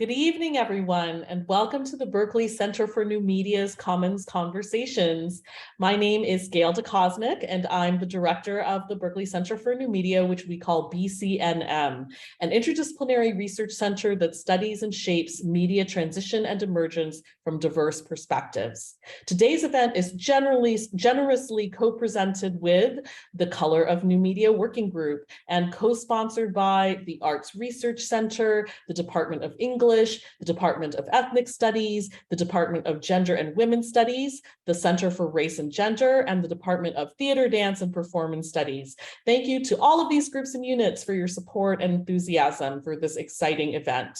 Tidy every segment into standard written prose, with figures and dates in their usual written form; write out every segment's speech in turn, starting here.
Good evening, everyone, and welcome to the Berkeley Center for New Media's Commons Conversations. My name is Gail DeCosmic, and I'm the director of the Berkeley Center for New Media, which we call BCNM, an interdisciplinary research center that studies and shapes media transition and emergence from diverse perspectives. Today's event is generously co-presented with the Color of New Media Working Group and co-sponsored by the Arts Research Center, the Department of English, the Department of Ethnic Studies, the Department of Gender and Women's Studies, the Center for Race and Gender, and the Department of Theater, Dance, and Performance Studies. Thank you to all of these groups and units for your support and enthusiasm for this exciting event.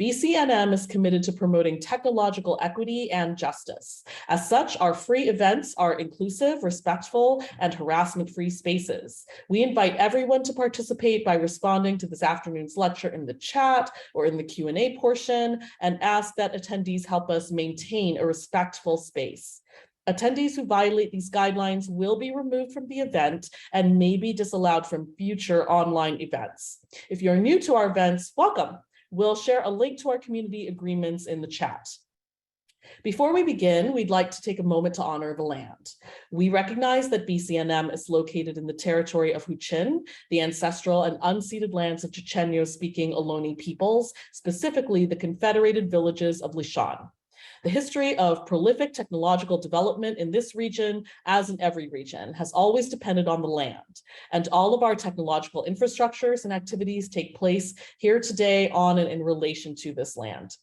BCNM is committed to promoting technological equity and justice. As such, our free events are inclusive, respectful, and harassment-free spaces. We invite everyone to participate by responding to this afternoon's lecture in the chat or in the Q&A portion, and ask that attendees help us maintain a respectful space. Attendees who violate these guidelines will be removed from the event and may be disallowed from future online events. If you're new to our events, welcome. We'll share a link to our community agreements in the chat. Before we begin, we'd like to take a moment to honor the land. We recognize that BCNM is located in the territory of Huichin, the ancestral and unceded lands of Chochenyo-speaking Ohlone peoples, specifically the confederated villages of Lishan. The history of prolific technological development in this region, as in every region, has always depended on the land, and all of our technological infrastructures and activities take place here today on and in relation to this land.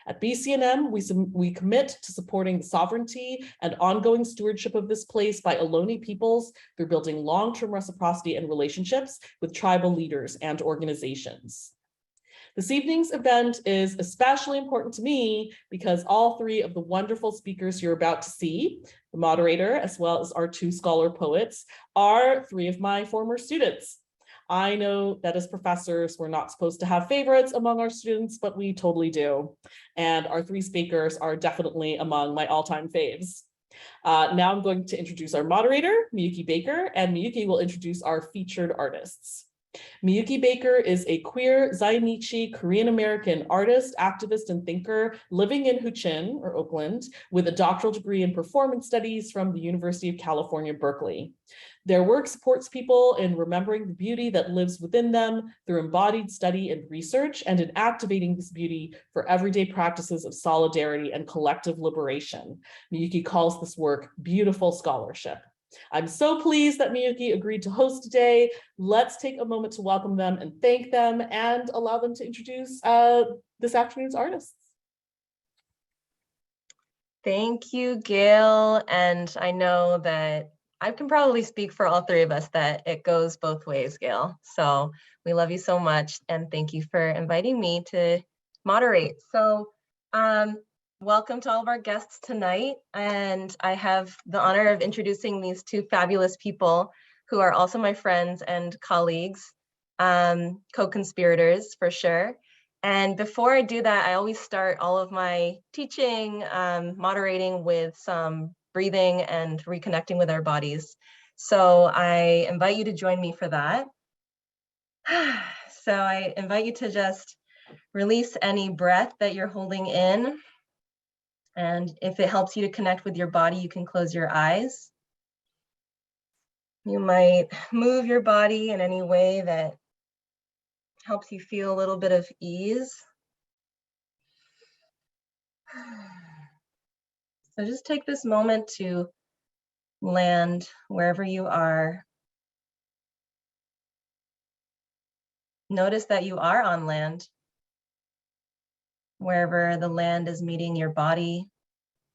At BCNM, we commit to supporting the sovereignty and ongoing stewardship of this place by Ohlone peoples through building long-term reciprocity and relationships with tribal leaders and organizations. This evening's event is especially important to me because all three of the wonderful speakers you're about to see, the moderator, as well as our two scholar poets, are three of my former students. I know that as professors, we're not supposed to have favorites among our students, but we totally do. And our three speakers are definitely among my all-time faves. Now I'm going to introduce our moderator, Miyuki Baker, and Miyuki will introduce our featured artists. Miyuki Baker is a queer Zainichi Korean-American artist, activist, and thinker living in Huichin, or Oakland, with a doctoral degree in performance studies from the University of California, Berkeley. Their work supports people in remembering the beauty that lives within them through embodied study and research, and in activating this beauty for everyday practices of solidarity and collective liberation. Miyuki calls this work beautiful scholarship. I'm so pleased that Miyuki agreed to host today. Let's take a moment to welcome them and thank them and allow them to introduce this afternoon's artists. Thank you, Gail. And I know that I can probably speak for all three of us that it goes both ways, Gail. So we love you so much. And thank you for inviting me to moderate. So welcome to all of our guests tonight. And I have the honor of introducing these two fabulous people who are also my friends and colleagues, co-conspirators for sure. And before I do that, I always start all of my teaching, moderating with some breathing and reconnecting with our bodies. So I invite you to join me for that. So I invite you to just release any breath that you're holding in. And if it helps you to connect with your body, you can close your eyes. You might move your body in any way that helps you feel a little bit of ease. So just take this moment to land wherever you are. Notice that you are on land, wherever the land is meeting your body,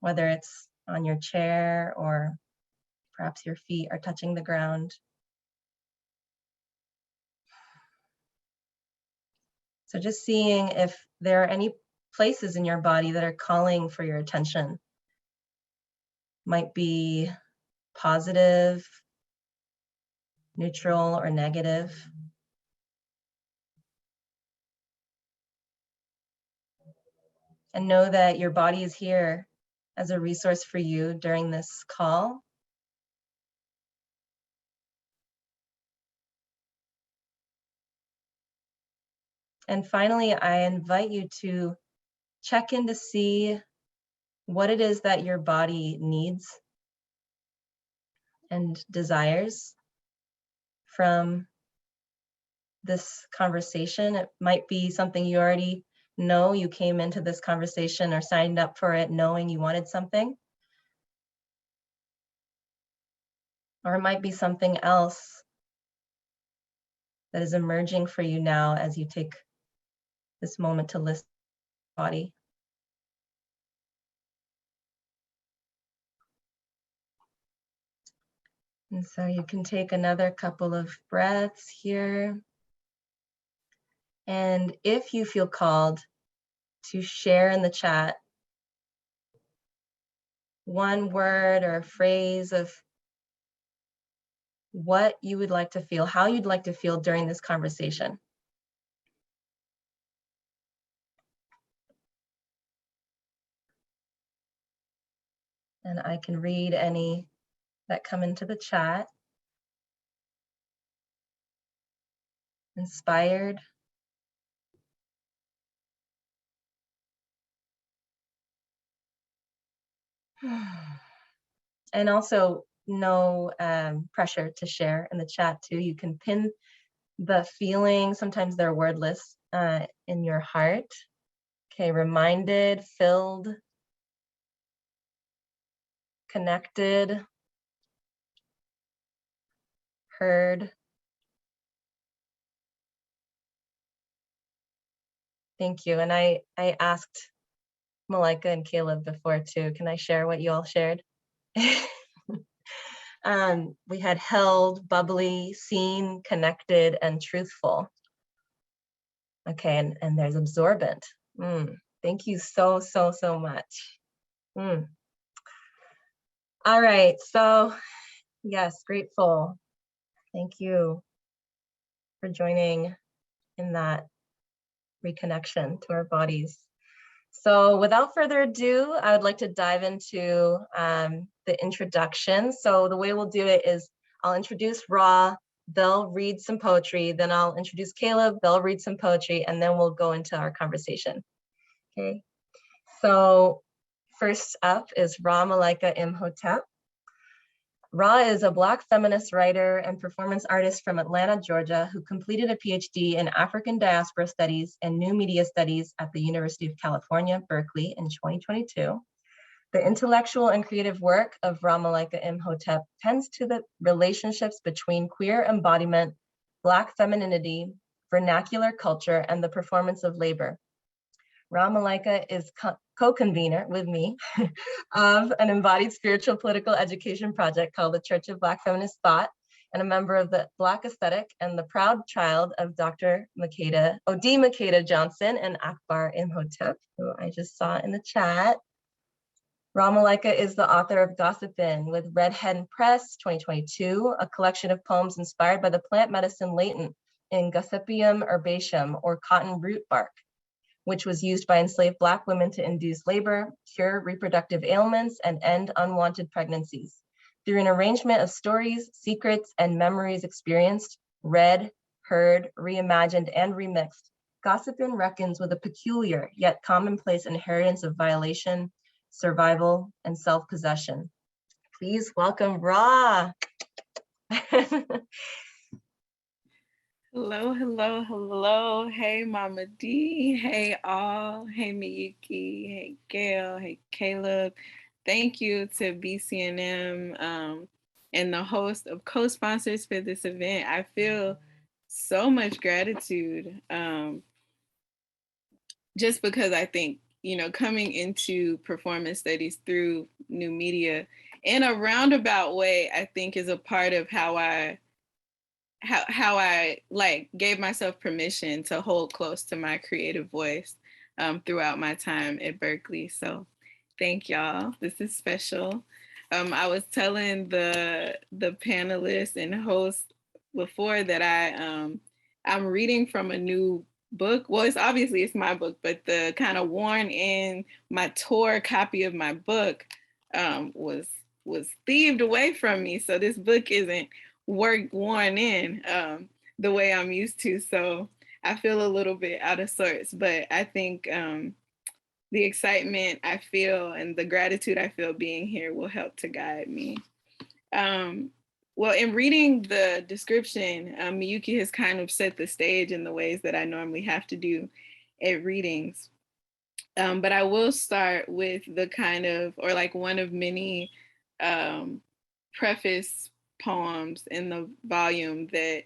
whether it's on your chair or perhaps your feet are touching the ground. So just seeing if there are any places in your body that are calling for your attention. Might be positive, neutral, or negative. And know that your body is here as a resource for you during this call. And finally, I invite you to check in to see what it is that your body needs and desires from this conversation. It might be something you already know. You came into this conversation or signed up for it knowing you wanted something. Or it might be something else that is emerging for you now as you take this moment to listen to your body. And so you can take another couple of breaths here. And if you feel called to share in the chat one word or a phrase of what you would like to feel, how you'd like to feel during this conversation. And I can read any that come into the chat. Inspired. And also no pressure to share in the chat too. You can pin the feeling, sometimes they're wordless, in your heart. Okay, reminded, filled, connected, heard. Thank you. And I asked Malika and Caleb before too. Can I share what you all shared? We had held, bubbly, seen, connected, and truthful. Okay, and there's absorbent. Thank you so much. All right, so yes, grateful. Thank you for joining in that reconnection to our bodies. So without further ado, I would like to dive into the introduction. So the way we'll do it is I'll introduce Ra, they'll read some poetry, then I'll introduce Caleb, they'll read some poetry, and then we'll go into our conversation. Okay, so first up is Ra Malika Imhotep. Ra is a Black feminist writer and performance artist from Atlanta, Georgia, who completed a PhD in African Diaspora Studies and New Media Studies at the University of California, Berkeley in 2022. The intellectual and creative work of Ra Malika Imhotep tends to the relationships between queer embodiment, Black femininity, vernacular culture, and the performance of labor. Ra Malika is co-convener with me of an embodied spiritual political education project called the Church of Black Feminist Thought, and a member of the Black Aesthetic and the proud child of Dr. Makeda Johnson and Akbar Imhotep, who I just saw in the chat. Ra Malika is the author of Gossipin with Red Hen Press 2022, a collection of poems inspired by the plant medicine latent in Gossypium herbaceum, or cotton root bark, which was used by enslaved Black women to induce labor, cure reproductive ailments, and end unwanted pregnancies. Through an arrangement of stories, secrets, and memories experienced, read, heard, reimagined, and remixed, Gossipin reckons with a peculiar yet commonplace inheritance of violation, survival, and self-possession. Please welcome Ra. Hello. Hey, Mama D. Hey, all. Hey, Miyuki. Hey, Gail. Hey, Caleb. Thank you to BCNM and the host of co-sponsors for this event. I feel so much gratitude just because I think, coming into performance studies through new media in a roundabout way, I think is a part of how I like gave myself permission to hold close to my creative voice throughout my time at Berkeley. So thank y'all. This is special. I was telling the panelists and hosts before that I'm reading from a new book. Well, it's my book, but the kind of worn in my tour copy of my book was thieved away from me. So this book isn't worn in the way I'm used to. So I feel a little bit out of sorts, but I think the excitement I feel and the gratitude I feel being here will help to guide me. Well, in reading the description, Miyuki has kind of set the stage in the ways that I normally have to do at readings. But I will start with the kind of, or like one of many preface poems in the volume that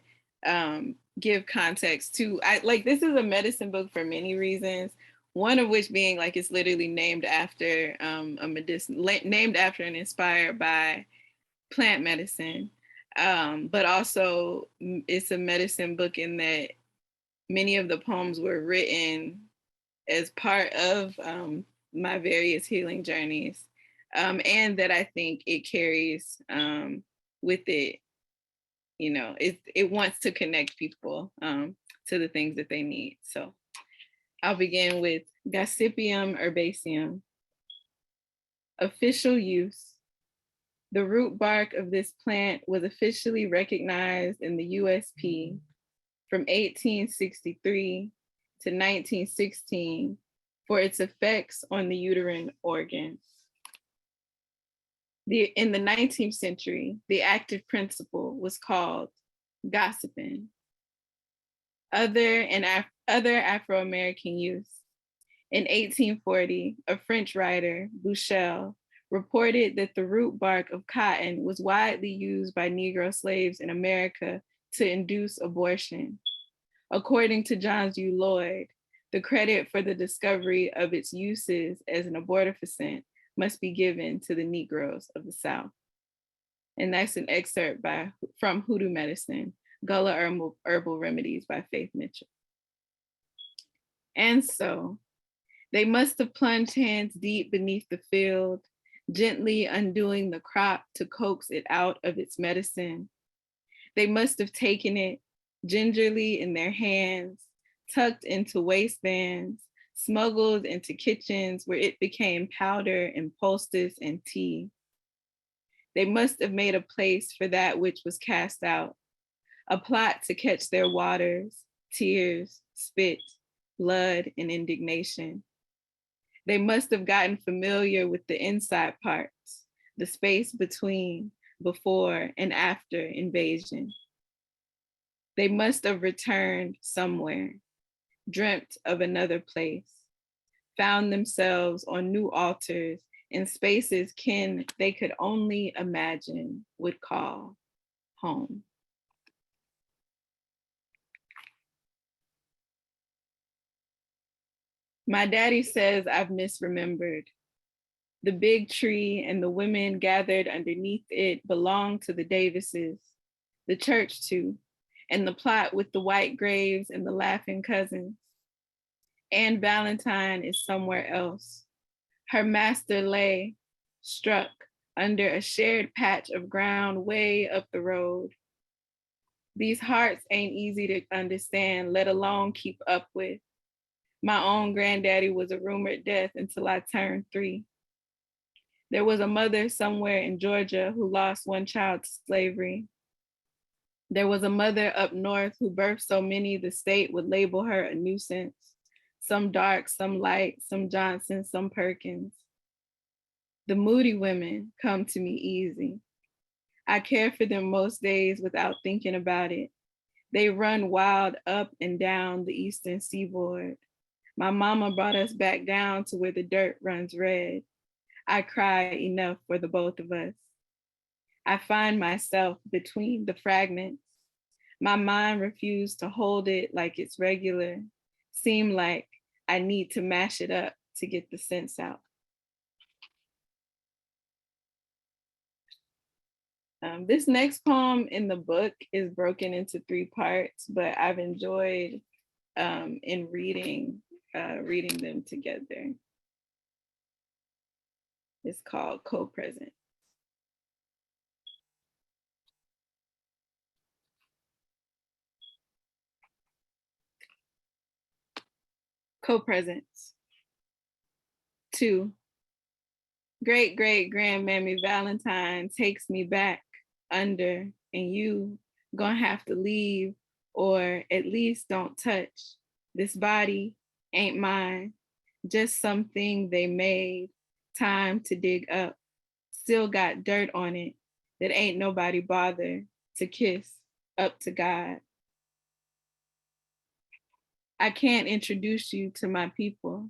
give context to, this is a medicine book for many reasons. One of which being like it's literally named after a medicine, named after and inspired by plant medicine. But also it's a medicine book in that many of the poems were written as part of my various healing journeys. And that I think it carries with it, you know, it wants to connect people to the things that they need. So I'll begin with Gossypium herbaceum. Official use. The root bark of this plant was officially recognized in the USP from 1863 to 1916 for its effects on the uterine organ. In the 19th century, the active principle was called gossiping. Other Afro-American use. In 1840, a French writer, Bouchel, reported that the root bark of cotton was widely used by Negro slaves in America to induce abortion. According to John U. Lloyd, the credit for the discovery of its uses as an abortifacient must be given to the Negroes of the South. And that's an excerpt from Hoodoo Medicine, Gullah Herbal Remedies by Faith Mitchell. And so, they must have plunged hands deep beneath the field, gently undoing the crop to coax it out of its medicine. They must have taken it gingerly in their hands, tucked into waistbands, smuggled into kitchens where it became powder and poultice and tea. They must have made a place for that which was cast out, a plot to catch their waters, tears, spit, blood, and indignation. They must have gotten familiar with the inside parts, the space between, before, and after invasion. They must have returned somewhere, dreamt of another place, found themselves on new altars in spaces they could only imagine would call home. My daddy says I've misremembered. The big tree and the women gathered underneath it belong to the Davises, the church too, and the plot with the white graves and the laughing cousins. Anne Valentine is somewhere else. Her master lay, struck under a shared patch of ground way up the road. These hearts ain't easy to understand, let alone keep up with. My own granddaddy was a rumored death until I turned 3. There was a mother somewhere in Georgia who lost one child to slavery. There was a mother up north who birthed so many the state would label her a nuisance. Some dark, some light, some Johnson, some Perkins. The moody women come to me easy. I care for them most days without thinking about it. They run wild up and down the eastern seaboard. My mama brought us back down to where the dirt runs red. I cry enough for the both of us. I find myself between the fragments. My mind refused to hold it like it's regular. Seem like I need to mash it up to get the sense out. This next poem in the book is broken into 3 parts, but I've enjoyed in reading them together. It's called Co-Present. Co-presence. 2. Great grandmammy Valentine takes me back under, and you gonna have to leave or at least don't touch. This body ain't mine, just something they made, time to dig up. Still got dirt on it that ain't nobody bother to kiss up to God. I can't introduce you to my people.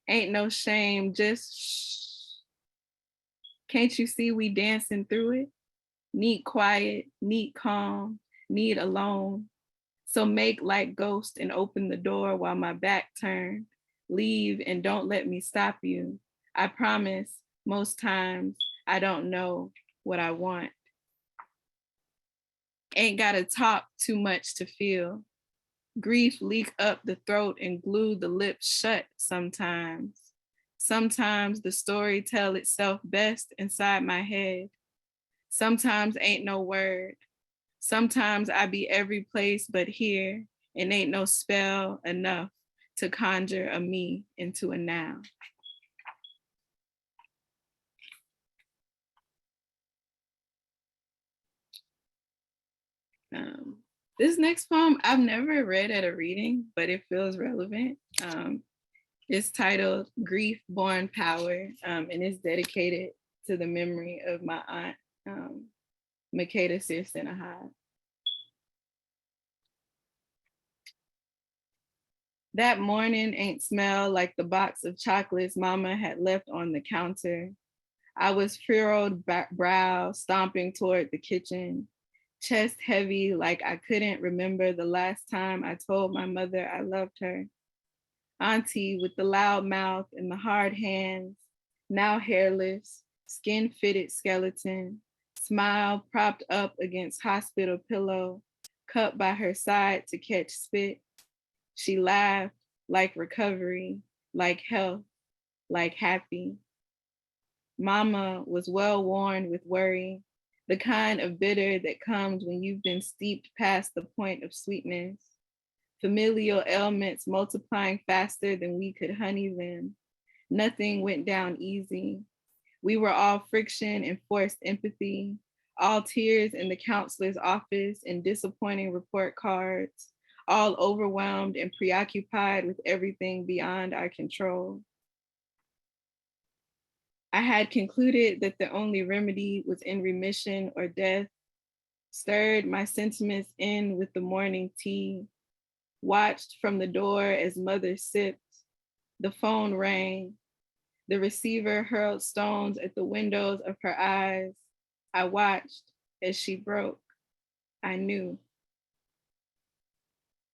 Ain't no shame, just shh. Can't you see we dancing through it? Need quiet, need calm, need alone. So make like ghost and open the door while my back turned. Leave and don't let me stop you. I promise most times I don't know what I want. Ain't gotta talk too much to feel. Grief leak up the throat and glue the lips shut sometimes. Sometimes the story tell itself best inside my head. Sometimes ain't no word. Sometimes I be every place but here, and ain't no spell enough to conjure a me into a now. This next poem I've never read at a reading, but it feels relevant. It's titled Grief Born Power, and it's dedicated to the memory of my aunt, Makeda Sir-Sinahad. That morning ain't smell like the box of chocolates mama had left on the counter. I was furrowed brow, stomping toward the kitchen, chest heavy like I couldn't remember the last time I told my mother I loved her. Auntie with the loud mouth and the hard hands, now hairless, skin-fitted skeleton, smile propped up against hospital pillow, cup by her side to catch spit. She laughed like recovery, like health, like happy. Mama was well worn with worry, the kind of bitter that comes when you've been steeped past the point of sweetness. Familial ailments multiplying faster than we could honey them. Nothing went down easy. We were all friction and forced empathy, all tears in the counselor's office and disappointing report cards, all overwhelmed and preoccupied with everything beyond our control. I had concluded that the only remedy was in remission or death, stirred my sentiments in with the morning tea, watched from the door as mother sipped. The phone rang. The receiver hurled stones at the windows of her eyes. I watched as she broke. I knew.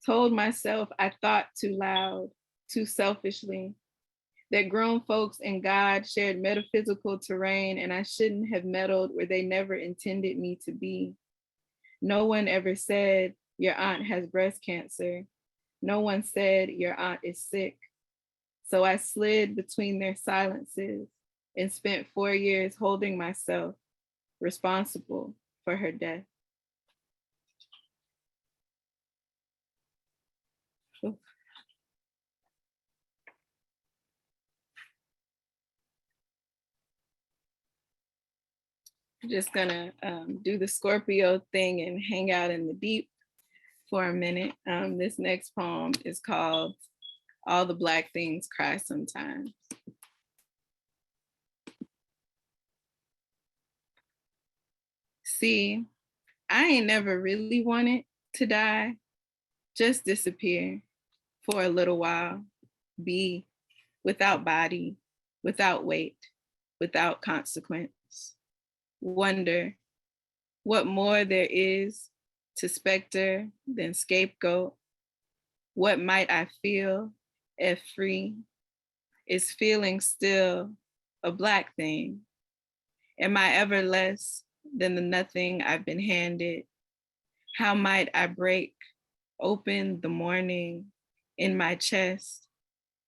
Told myself I thought too loud, too selfishly, that grown folks and God shared metaphysical terrain and I shouldn't have meddled where they never intended me to be. No one ever said, your aunt has breast cancer. No one said, your aunt is sick. So I slid between their silences and spent 4 years holding myself responsible for her death. Ooh. I'm just gonna do the Scorpio thing and hang out in the deep for a minute. This next poem is called All the Black Things Cry Sometimes. See, I ain't never really wanted to die, just disappear for a little while, be without body, without weight, without consequence. Wonder what more there is to specter than scapegoat. What might I feel if free? Is feeling still a Black thing? Am I ever less than the nothing I've been handed? How might I break open the morning in my chest,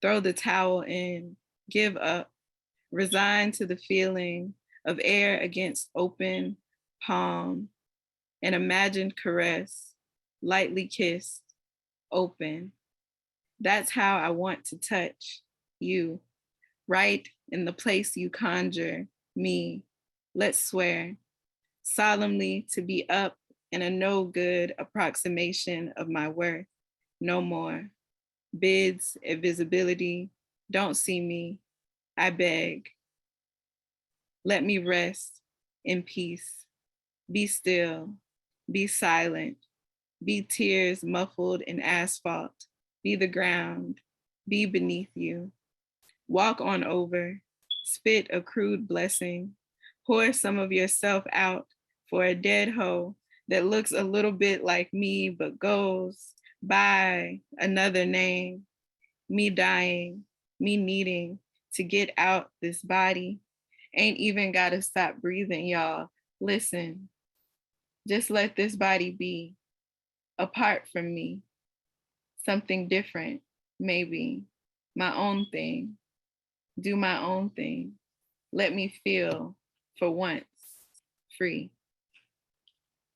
throw the towel in, give up, resign to the feeling of air against open palm, an imagined caress, lightly kissed, open. That's how I want to touch you, right in the place you conjure me. Let's swear solemnly to be up and a no good approximation of my worth. No more. Bids, invisibility, don't see me, I beg. Let me rest in peace. Be still, be silent, be tears muffled in asphalt, be the ground, be beneath you. Walk on over, spit a crude blessing, pour some of yourself out for a dead hoe that looks a little bit like me but goes by another name, me dying, me needing to get out this body. Ain't even gotta stop breathing, y'all. Listen, just let this body be apart from me, something different, maybe my own thing, do my own thing. Let me feel for once free.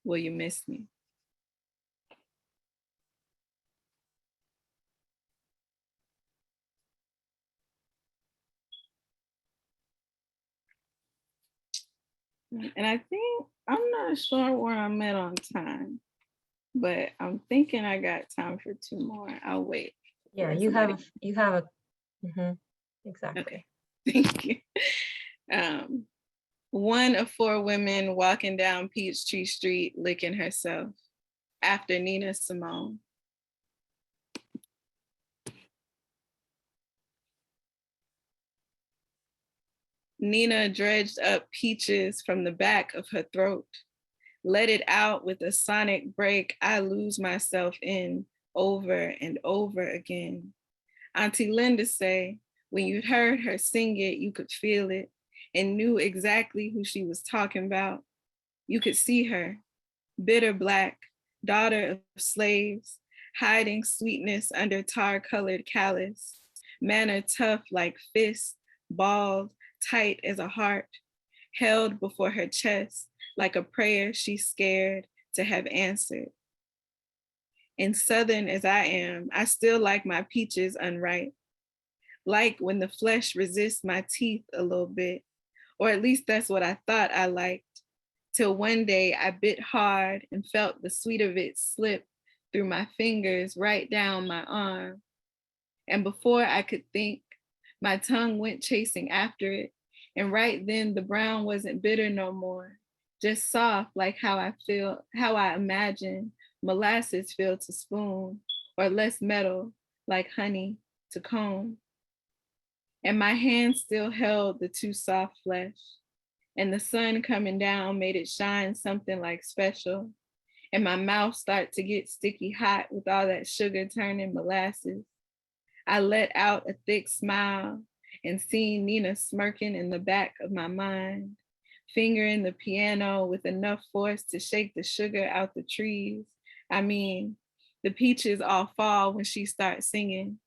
Will you miss me? And I think, I'm not sure where I'm at on time, but I'm thinking I got time for 2 more. I'll wait. Yeah, exactly. Okay, thank you. 1 of 4 women walking down Peachtree Street licking herself after Nina Simone. Nina dredged up peaches from the back of her throat, let it out with a sonic break I lose myself in over and over again. Auntie Linda say, when you heard her sing it, you could feel it and knew exactly who she was talking about. You could see her, bitter Black, daughter of slaves, hiding sweetness under tar-colored callus, manner tough like fists, balled, tight as a heart, held before her chest like a prayer she's scared to have answered. And Southern as I am, I still like my peaches unripe, like when the flesh resists my teeth a little bit, or at least that's what I thought I liked, till one day I bit hard and felt the sweet of it slip through my fingers right down my arm. And before I could think, my tongue went chasing after it. And right then the brown wasn't bitter no more, just soft like how I imagine molasses feel to spoon, or less metal like honey to comb. And my hand still held the too soft flesh. And the sun coming down made it shine something like special. And my mouth started to get sticky hot with all that sugar turning molasses. I let out a thick smile and seen Nina smirking in the back of my mind, fingering the piano with enough force to shake the sugar out the trees. I mean, the peaches all fall when she starts singing.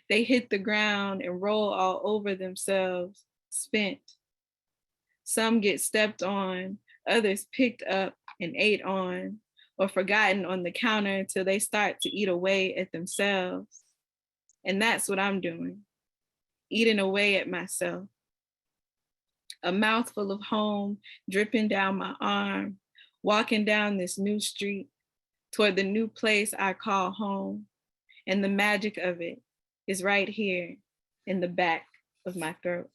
They hit the ground and roll all over themselves, spent. Some get stepped on, others picked up and ate on, or forgotten on the counter till they start to eat away at themselves. And that's what I'm doing, eating away at myself. A mouthful of home dripping down my arm, walking down this new street toward the new place I call home. And the magic of it is right here in the back of my throat.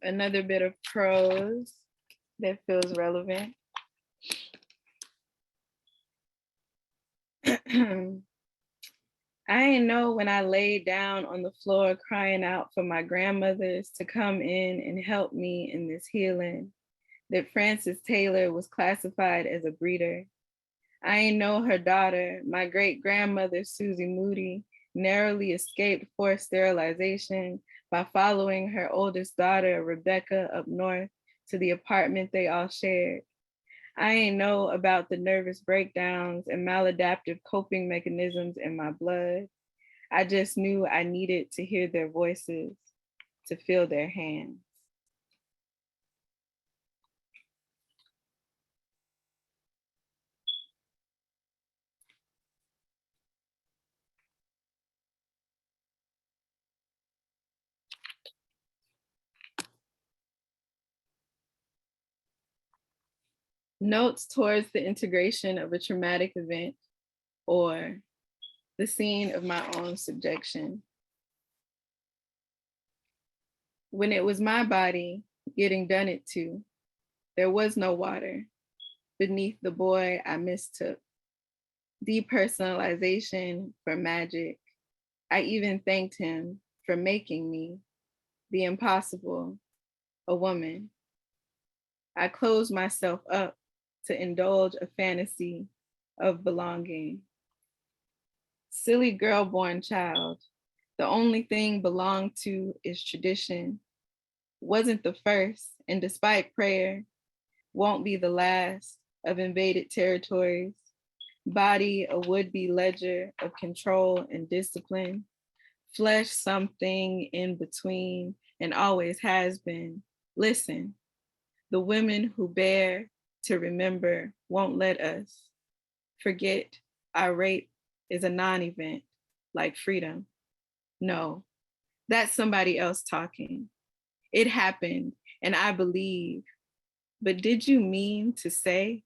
Another bit of prose that feels relevant. I ain't know when I laid down on the floor crying out for my grandmothers to come in and help me in this healing, that Frances Taylor was classified as a breeder. I ain't know her daughter, my great grandmother, Susie Moody, narrowly escaped forced sterilization by following her oldest daughter, Rebecca, up north to the apartment they all shared. I ain't know about the nervous breakdowns and maladaptive coping mechanisms in my blood. I just knew I needed to hear their voices, to feel their hands. Notes towards the integration of a traumatic event or the scene of my own subjection. When it was my body getting done it to, there was no water beneath the boy I mistook. Depersonalization for magic. I even thanked him for making me the impossible, a woman. I closed myself up to indulge a fantasy of belonging. Silly girl-born child, the only thing belonged to is tradition. Wasn't the first, and despite prayer, won't be the last of invaded territories. Body a would-be ledger of control and discipline. Flesh something in between and always has been. Listen, the women who bear to remember won't let us forget our rape is a non-event like freedom. No, that's somebody else talking. It happened and I believe, but did you mean to say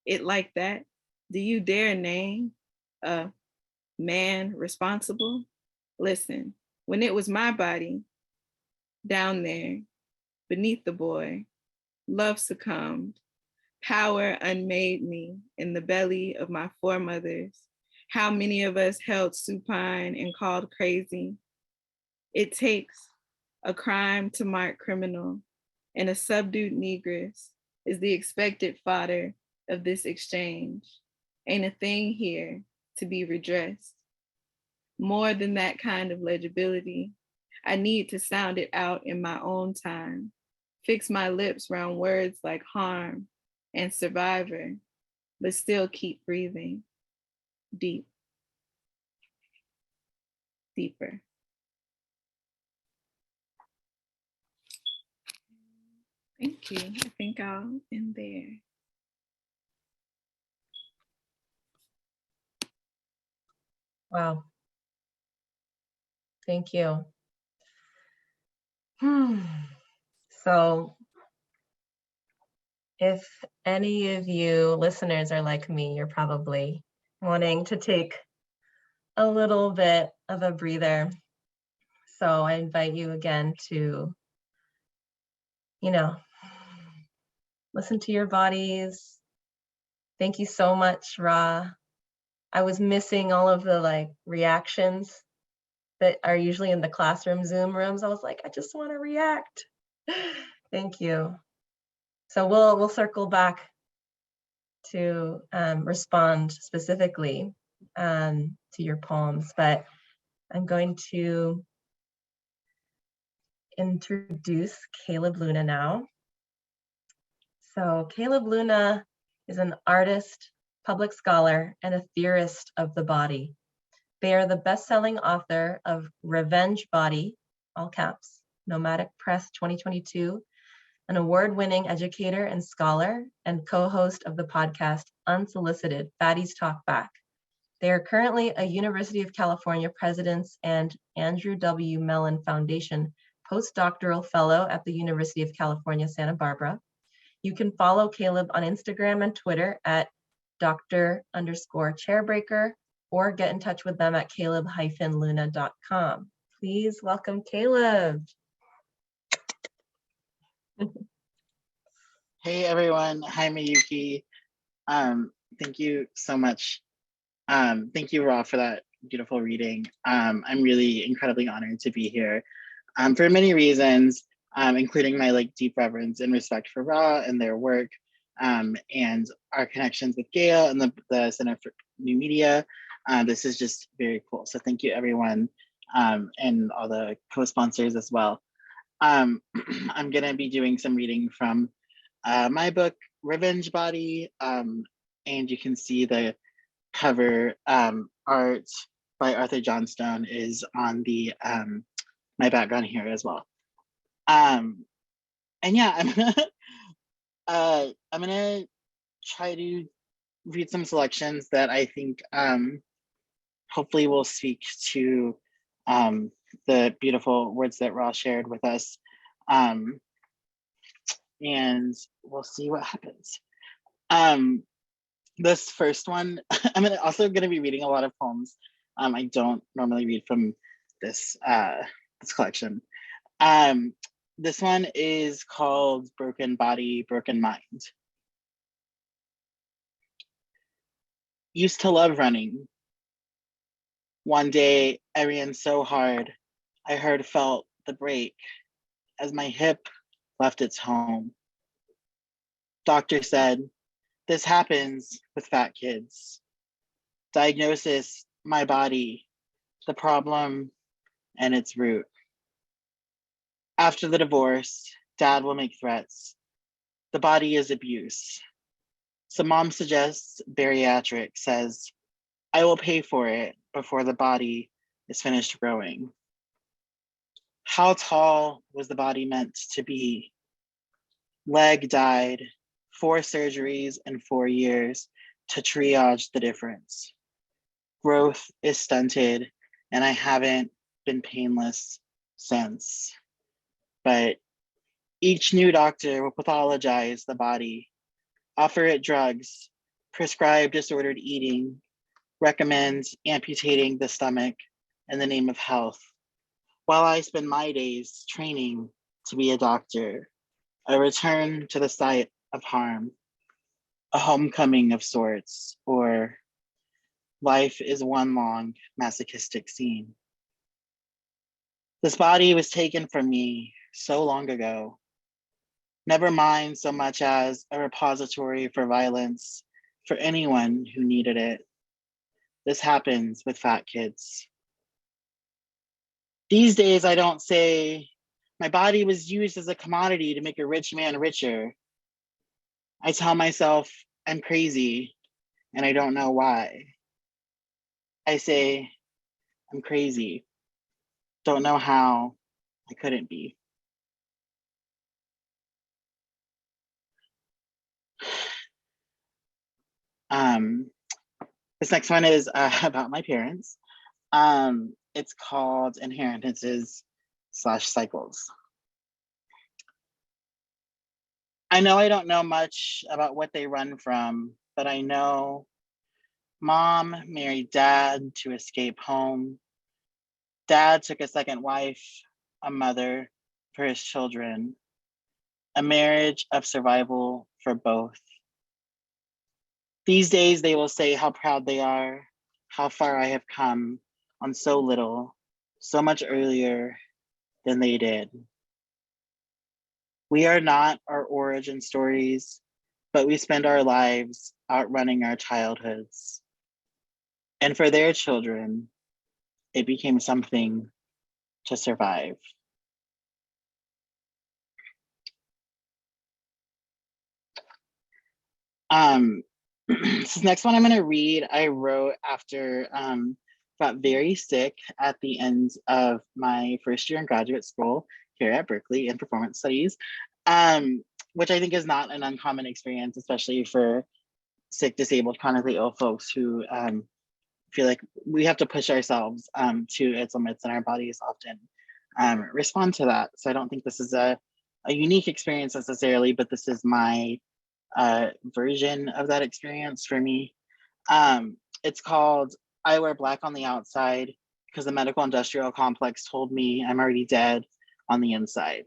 it like that? Do you dare name a man responsible? Listen, when it was my body down there beneath the boy, love succumbed. Power unmade me in the belly of my foremothers. How many of us held supine and called crazy? It takes a crime to mark criminal, and a subdued negress is the expected fodder of this exchange. Ain't a thing here to be redressed. More than that kind of legibility, I need to sound it out in my own time, fix my lips round words like harm and survivor, but still keep breathing deep, deeper. Thank you. I think I'll end there. Wow. Thank you. So if any of you listeners are like me, you're probably wanting to take a little bit of a breather. So I invite you again to, listen to your bodies. Thank you so much, Ra. I was missing all of the reactions that are usually in the classroom Zoom rooms. I was like, I just want to react. Thank you. So we'll circle back to respond specifically to your poems, but I'm going to introduce Caleb Luna now. So Caleb Luna is an artist, public scholar, and a theorist of the body. They are the best-selling author of Revenge Body, all caps, Nomadic Press 2022, an award-winning educator and scholar, and co-host of the podcast Unsolicited, Fatties Talk Back. They are currently a University of California President's and Andrew W. Mellon Foundation postdoctoral fellow at the University of California, Santa Barbara. You can follow Caleb on Instagram and Twitter at Dr_chairbreaker, or get in touch with them at caleb-luna.com. Please welcome Caleb. Hey everyone, hi Miyuki. Thank you so much. Thank you, Ra, for that beautiful reading. I'm really incredibly honored to be here for many reasons, including my deep reverence and respect for Ra and their work, and our connections with Gail and the Center for New Media. This is just very cool. So thank you everyone, and all the co-sponsors as well. I'm gonna be doing some reading from my book, Revenge Body, and you can see the cover art by Arthur Johnstone is on the my background here as well. And yeah, I'm gonna try to read some selections that I think hopefully will speak to the beautiful words that Ross shared with us. Um, and we'll see what happens. This first one, also gonna be reading a lot of poems. I don't normally read from this this collection. This one is called Broken Body, Broken Mind. Used to love running. One day I ran so hard, I felt the break as my hip left its home. Doctor said, this happens with fat kids. Diagnosis, my body, the problem and its root. After the divorce, dad will make threats. The body is abuse. So mom suggests bariatric, says, I will pay for it before the body is finished growing. How tall was the body meant to be? Leg died, 4 surgeries in 4 years to triage the difference. Growth is stunted, and I haven't been painless since. But each new doctor will pathologize the body, offer it drugs, prescribe disordered eating, recommend amputating the stomach in the name of health, while I spend my days training to be a doctor, a return to the site of harm, a homecoming of sorts, or life is one long masochistic scene. This body was taken from me so long ago, never mind so much as a repository for violence for anyone who needed it. This happens with fat kids. These days, I don't say, my body was used as a commodity to make a rich man richer. I tell myself I'm crazy and I don't know why. I say, I'm crazy, don't know how I couldn't be. This next one is about my parents. It's called Inheritances / Cycles. I know I don't know much about what they run from, but I know mom married dad to escape home. Dad took a second wife, a mother for his children, a marriage of survival for both. These days they will say how proud they are, how far I have come on so little, so much earlier than they did. We are not our origin stories, but we spend our lives outrunning our childhoods. And for their children, it became something to survive. This next one I'm going to read, I wrote after got very sick at the end of my first year in graduate school here at Berkeley in performance studies, which I think is not an uncommon experience, especially for sick, disabled, chronically ill folks who feel like we have to push ourselves to its limits, and our bodies often respond to that. So I don't think this is a unique experience necessarily, but this is my version of that experience for me. It's called I Wear Black on the Outside because the medical industrial complex told me I'm already dead on the inside.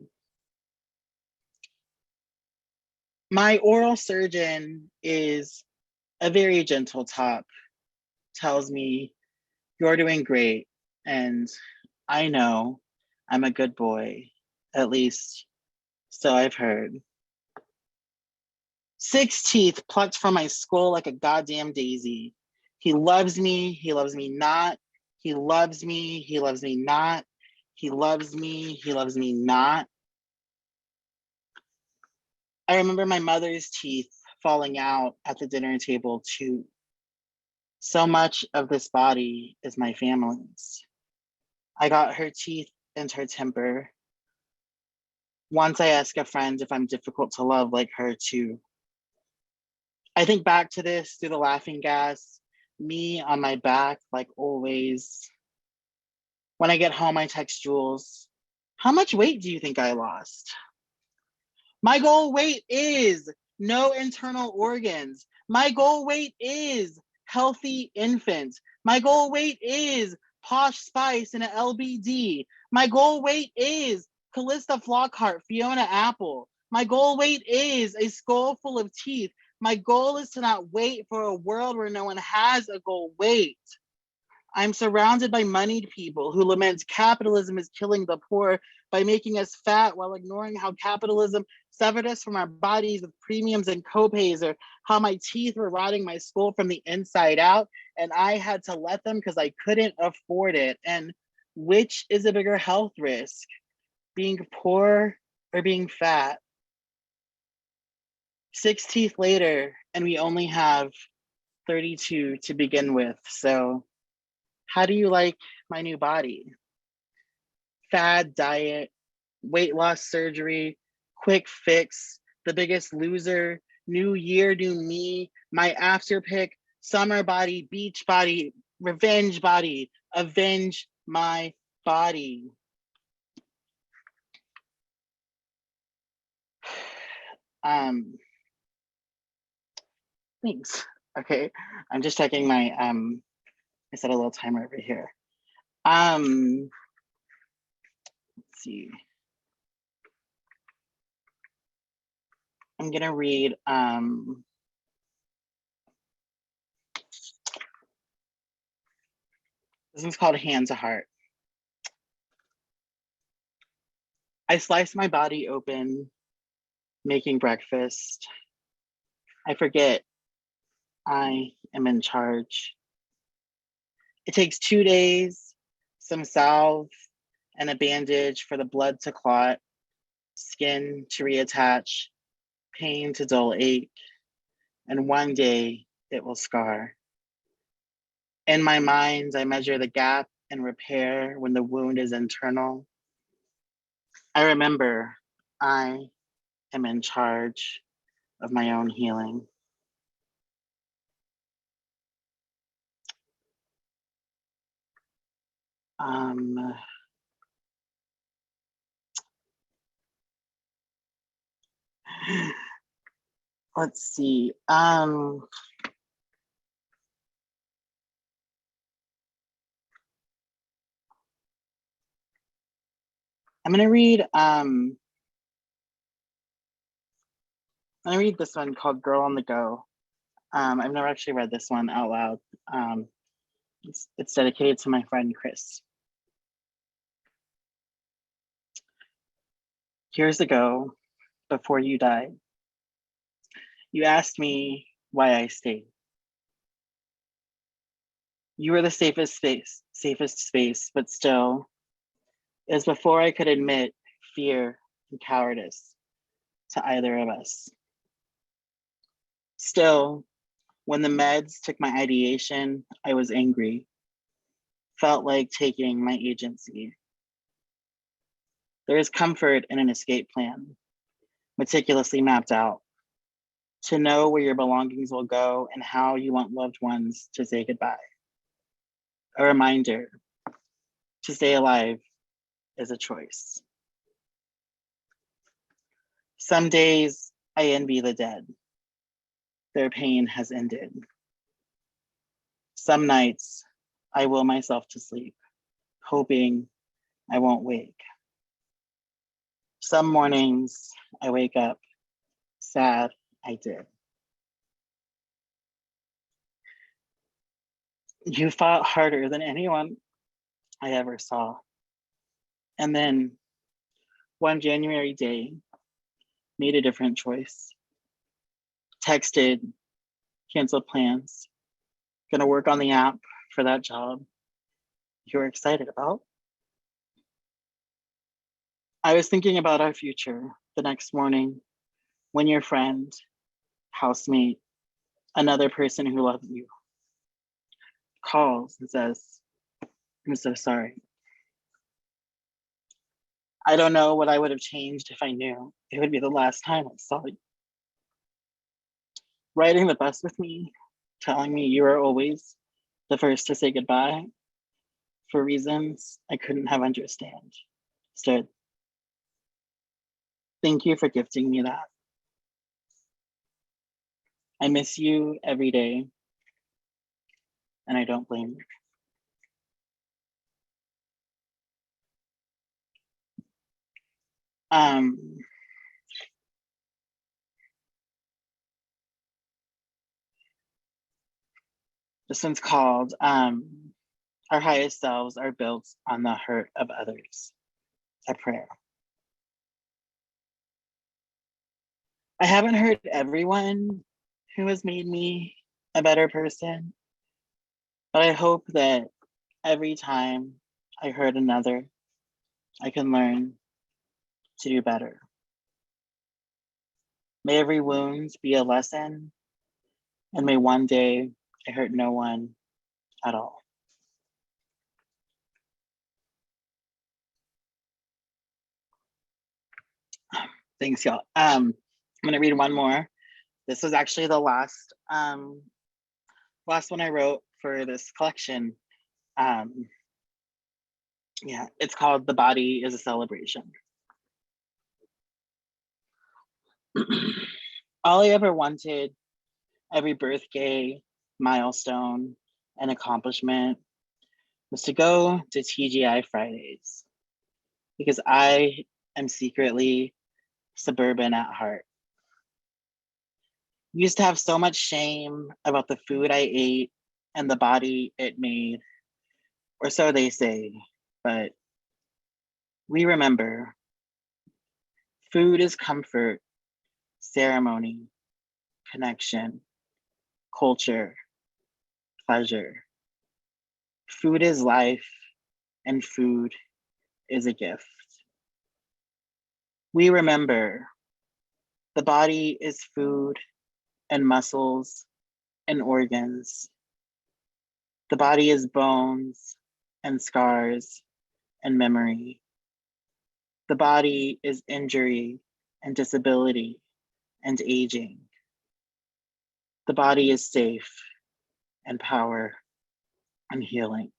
My oral surgeon is a very gentle top, tells me you're doing great, and I know I'm a good boy, at least so I've heard. 6 teeth plucked from my skull like a goddamn daisy. He loves me not. He loves me not. He loves me not. I remember my mother's teeth falling out at the dinner table too. So much of this body is my family's. I got her teeth and her temper. Once I ask a friend if I'm difficult to love like her too. I think back to this through the laughing gas, me on my back like always. When I get home, I text Jules, how much weight do you think I lost? My goal weight is no internal organs. My goal weight is healthy infant. My goal weight is Posh Spice and an LBD. My goal weight is Callista Flockhart, Fiona Apple. My goal weight is a skull full of teeth. My goal is to not wait for a world where no one has a goal weight. I'm surrounded by moneyed people who lament capitalism is killing the poor by making us fat while ignoring how capitalism severed us from our bodies with premiums and copays, or how my teeth were rotting my skull from the inside out and I had to let them because I couldn't afford it. And which is a bigger health risk, being poor or being fat? 6 teeth later, and we only have 32 to begin with. So how do you like my new body? Fad diet, weight loss surgery, quick fix, the biggest loser, new year, new me, my after pick, summer body, beach body, revenge body, avenge my body. Thanks. Okay, I'm just checking my, I set a little timer over here. Let's see. I'm gonna read, this one's called Hand to Heart. I slice my body open, making breakfast. I forget I am in charge. It takes 2 days, some salve, and a bandage for the blood to clot, skin to reattach, pain to dull ache, and one day it will scar. In my mind, I measure the gap and repair when the wound is internal. I remember I am in charge of my own healing. Let's see. I'm gonna read this one called Girl on the Go. I've never actually read this one out loud. It's dedicated to my friend Chris. Years ago, before you died, you asked me why I stayed. You were the safest space, but still, it was before I could admit fear and cowardice to either of us. Still, when the meds took my ideation, I was angry. Felt like taking my agency. There is comfort in an escape plan, meticulously mapped out, to know where your belongings will go and how you want loved ones to say goodbye. A reminder to stay alive is a choice. Some days I envy the dead. Their pain has ended. Some nights I will myself to sleep, hoping I won't wake. Some mornings I wake up sad I did. You fought harder than anyone I ever saw. And then one January day, made a different choice. Texted, canceled plans, gonna work on the app for that job you were excited about. I was thinking about our future the next morning when your friend, housemate, another person who loves you, calls and says, I'm so sorry. I don't know what I would have changed if I knew it would be the last time I saw you. Riding the bus with me, telling me you were always the first to say goodbye for reasons I couldn't have understood. Thank you for gifting me that. I miss you every day, and I don't blame you. This one's called Our Highest Selves Are Built on the Hurt of Others, a prayer. I haven't hurt everyone who has made me a better person, but I hope that every time I hurt another, I can learn to do better. May every wound be a lesson, and may one day I hurt no one at all. Thanks, y'all. I'm gonna read one more. This was actually the last one I wrote for this collection. Yeah, it's called The Body is a Celebration. All I ever wanted, every birthday, milestone, and accomplishment was to go to TGI Fridays because I am secretly suburban at heart. Used to have so much shame about the food I ate and the body it made, or so they say, but we remember. Food is comfort, ceremony, connection, culture, pleasure. Food is life, and food is a gift. We remember the body is food and muscles and organs. The body is bones and scars and memory. The body is injury and disability and aging. The body is safe and power and healing.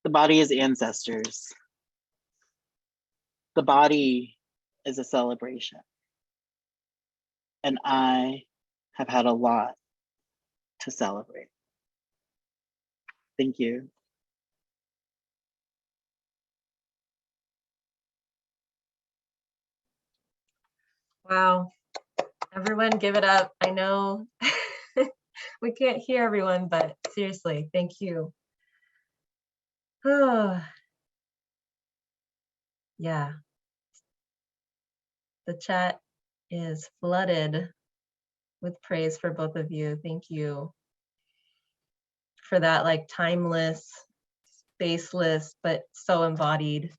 The body is ancestors. The body is a celebration. And I have had a lot to celebrate. Thank you. Wow. Everyone give it up. I know we can't hear everyone, but seriously, thank you. Oh, yeah. The chat is flooded with praise for both of you. Thank you for that, like, timeless, spaceless, but so embodied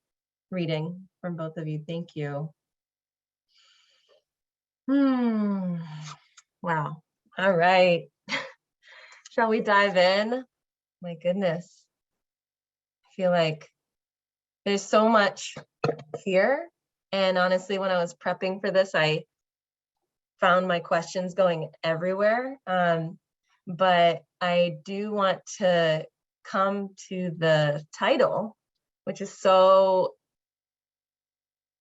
reading from both of you. Thank you. Wow. All right. Shall we dive in? My goodness. I feel like there's so much here. And honestly, when I was prepping for this, I found my questions going everywhere. But I do want to come to the title, which is so,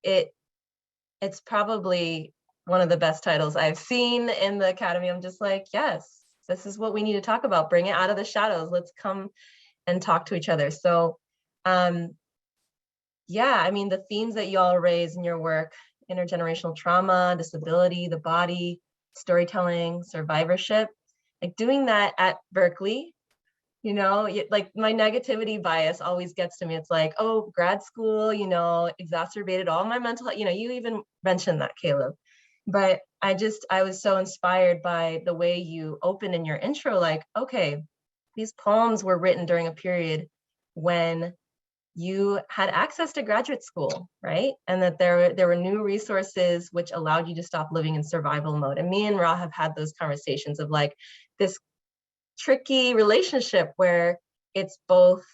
it's probably one of the best titles I've seen in the Academy. I'm just like, yes, this is what we need to talk about. Bring it out of the shadows. Let's come and talk to each other. So, yeah, I mean, the themes that you all raise in your work, intergenerational trauma, disability, the body, storytelling, survivorship, like doing that at Berkeley, you know, like my negativity bias always gets to me. It's like, oh, grad school, you know, exacerbated all my mental health. You know, you even mentioned that, Caleb. But I was so inspired by the way you open in your intro, like, okay, these poems were written during a period when you had access to graduate school, right? And that there were new resources which allowed you to stop living in survival mode. And me and Ra have had those conversations of like this tricky relationship where it's both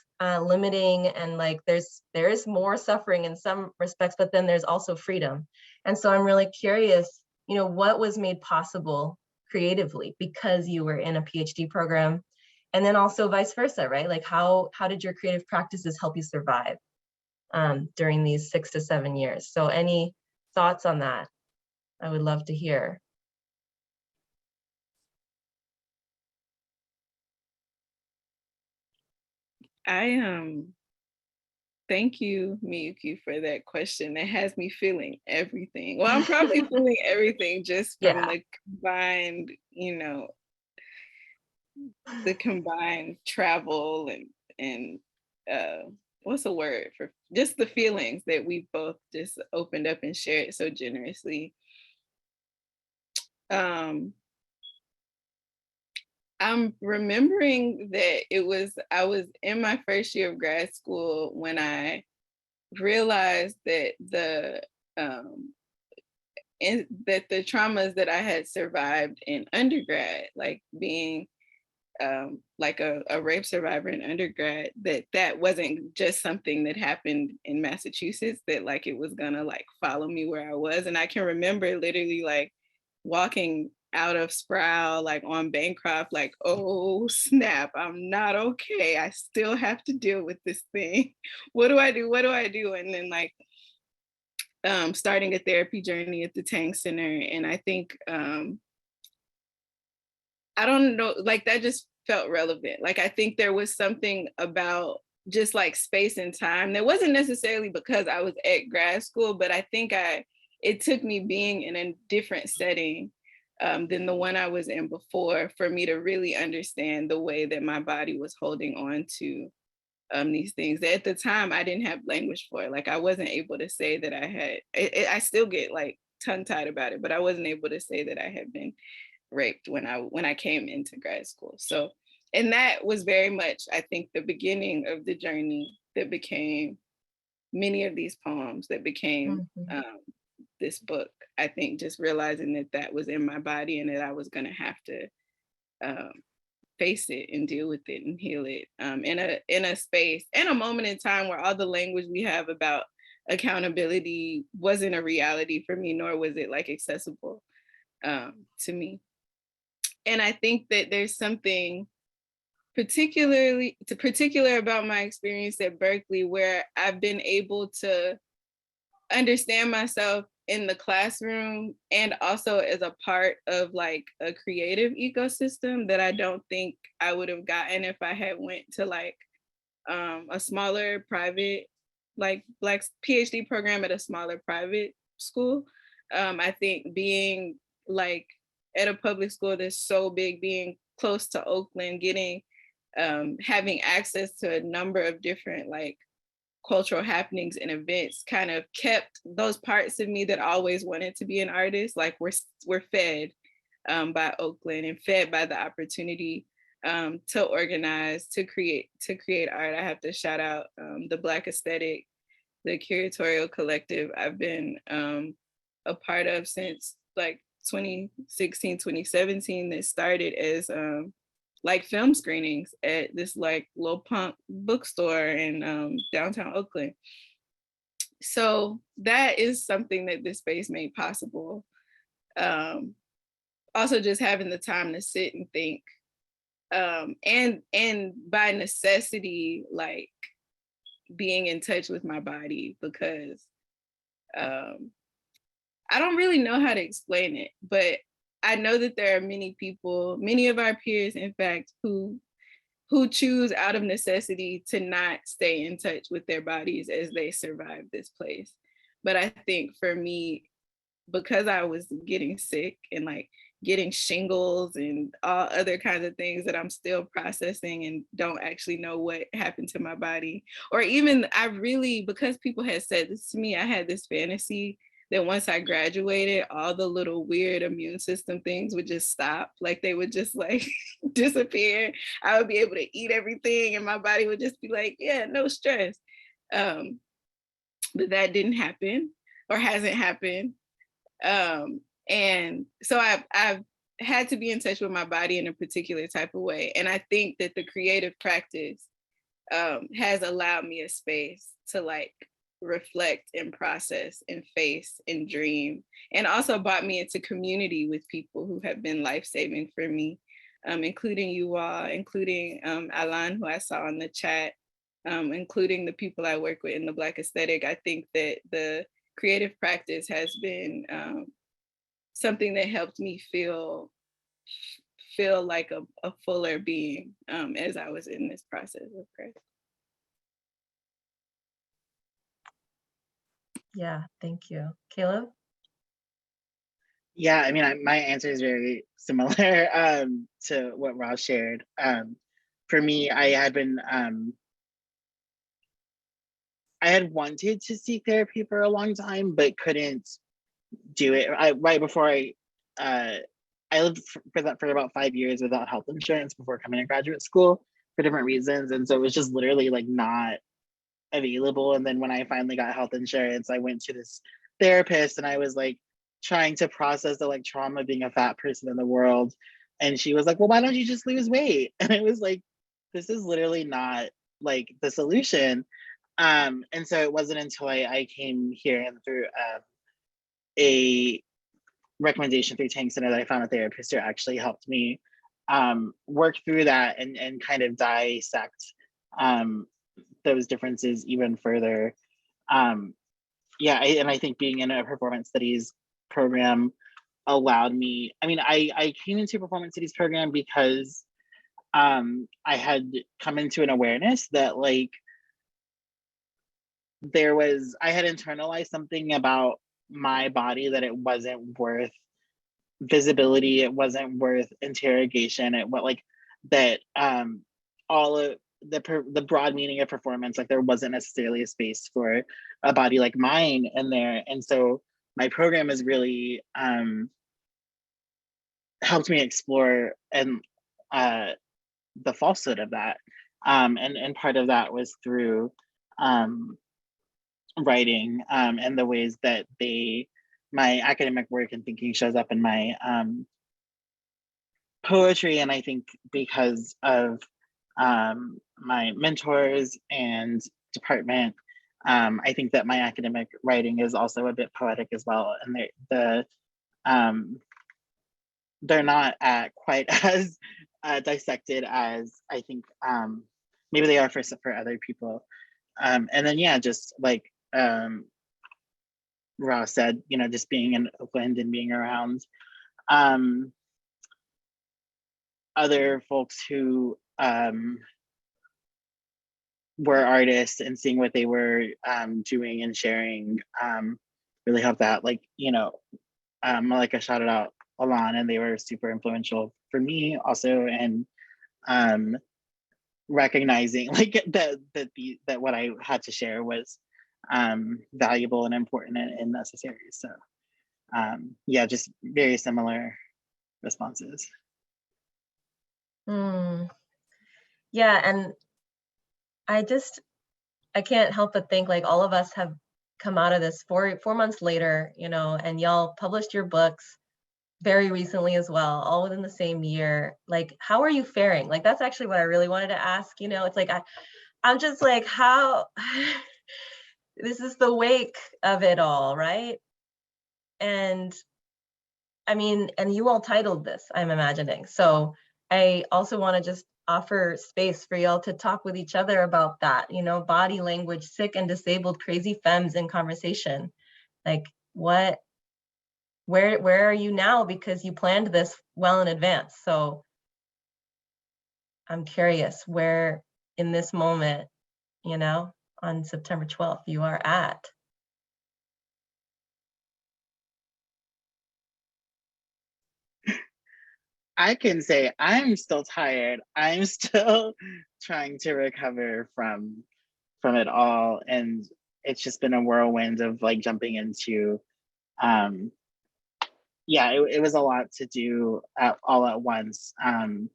limiting, and like there is more suffering in some respects, but then there's also freedom. And so I'm really curious, you know, what was made possible creatively because you were in a PhD program, and then also vice versa, right? Like how did your creative practices help you survive during these 6 to 7 years? So any thoughts on that? I would love to hear. I thank you, Miyuki, for that question. That has me feeling everything. Well, I'm probably feeling everything just from Yeah. the combined, the combined travel and what's the word for just the feelings that we both just opened up and shared so generously. I'm remembering that I was in my first year of grad school when I realized that that the traumas that I had survived in undergrad, like being like a rape survivor in undergrad, that wasn't just something that happened in Massachusetts, that like it was gonna like follow me where I was. And I can remember literally like walking out of Sproul, like on Bancroft, like, oh snap, I'm not okay. I still have to deal with this thing. What do I do? What do I do? And then like starting a therapy journey at the Tang Center. And I think I don't know, like that just felt relevant. Like I think there was something about just like space and time that wasn't necessarily because I was at grad school, but I think it took me being in a different setting than the one I was in before for me to really understand the way that my body was holding on to these things that at the time I didn't have language for. Like I wasn't able to say that I had, I still get like tongue tied about it, but I wasn't able to say that I had been raped when I came into grad school. So, and that was very much, I think, the beginning of the journey that became many of these poems, that became this book. I think just realizing that that was in my body and that I was going to have to face it and deal with it and heal it in a space and a moment in time where all the language we have about accountability wasn't a reality for me, nor was it like accessible to me. And I think that there's something particular about my experience at Berkeley, where I've been able to understand myself in the classroom and also as a part of like a creative ecosystem that I don't think I would have gotten if I had went to like a smaller private, like Black PhD program at a smaller private school. I think being like at a public school that's so big, being close to Oakland, getting having access to a number of different like cultural happenings and events kind of kept those parts of me that always wanted to be an artist. Like we're fed by Oakland and fed by the opportunity to organize, to create art. I have to shout out the Black Aesthetic, the curatorial collective I've been a part of since like 2016, 2017, that started as like film screenings at this like little punk bookstore in downtown Oakland. So that is something that this space made possible. Also just having the time to sit and think, and by necessity, like being in touch with my body, because I don't really know how to explain it, but I know that there are many people, many of our peers, in fact, who choose out of necessity to not stay in touch with their bodies as they survive this place. But I think for me, because I was getting sick and like getting shingles and all other kinds of things that I'm still processing and don't actually know what happened to my body, or even because people had said this to me, I had this fantasy that once I graduated, all the little weird immune system things would just stop. Like they would just like disappear. I would be able to eat everything and my body would just be like, yeah, no stress. But that didn't happen or hasn't happened. And so I've had to be in touch with my body in a particular type of way. And I think that the creative practice has allowed me a space to like reflect and process and face and dream, and also brought me into community with people who have been life-saving for me, including you all, including Alan, who I saw in the chat, including the people I work with in the Black aesthetic. I think that the creative practice has been something that helped me feel like a fuller being as I was in this process of growth. Yeah, thank you. Caleb? Yeah, I mean, my answer is very similar to what Ross shared. For me, I had wanted to seek therapy for a long time, but couldn't do it. Right before I lived for about 5 years without health insurance before coming to graduate school for different reasons, and so it was just literally like not available. And then when I finally got health insurance, I went to this therapist, and I was like trying to process the like trauma of being a fat person in the world, and she was like, "Well, why don't you just lose weight?" And it was like, this is literally not like the solution. And so it wasn't until I came here and through a recommendation through Tank Center that I found a therapist who actually helped me work through that and kind of dissect those differences even further. Yeah, and I think being in a performance studies program allowed me, I mean, I came into a performance studies program because I had come into an awareness that like I had internalized something about my body that it wasn't worth visibility, it wasn't worth interrogation, it what like that all of the broad meaning of performance, like there wasn't necessarily a space for a body like mine in there. And so my program has really helped me explore and the falsehood of that, and part of that was through writing, and the ways that my academic work and thinking shows up in my poetry. And I think because of my mentors and department, I think that my academic writing is also a bit poetic as well. And they're not quite as dissected as I think maybe they are for other people. And then yeah, just like Ross said, you know, just being in Oakland and being around other folks who were artists and seeing what they were doing and sharing really helped that. Like, you know, Malika shouted out Alon, and they were super influential for me also. And recognizing like that what I had to share was valuable and important and necessary. So yeah, just very similar responses. Yeah, and I can't help but think like all of us have come out of this 4 months later, you know, and y'all published your books very recently as well, all within the same year. Like, how are you faring? Like, that's actually what I really wanted to ask, you know. It's like I'm just like, how this is the wake of it all, right? And I mean, and you all titled this, I'm imagining. So I also want to just offer space for y'all to talk with each other about that, you know, body language, sick and disabled, crazy femmes in conversation. Like, where are you now? Because you planned this well in advance. So I'm curious where in this moment, you know, on September 12th, you are at. I can say I'm still tired. I'm still trying to recover from it all, and it's just been a whirlwind of like jumping into yeah, it was a lot to do all at once, and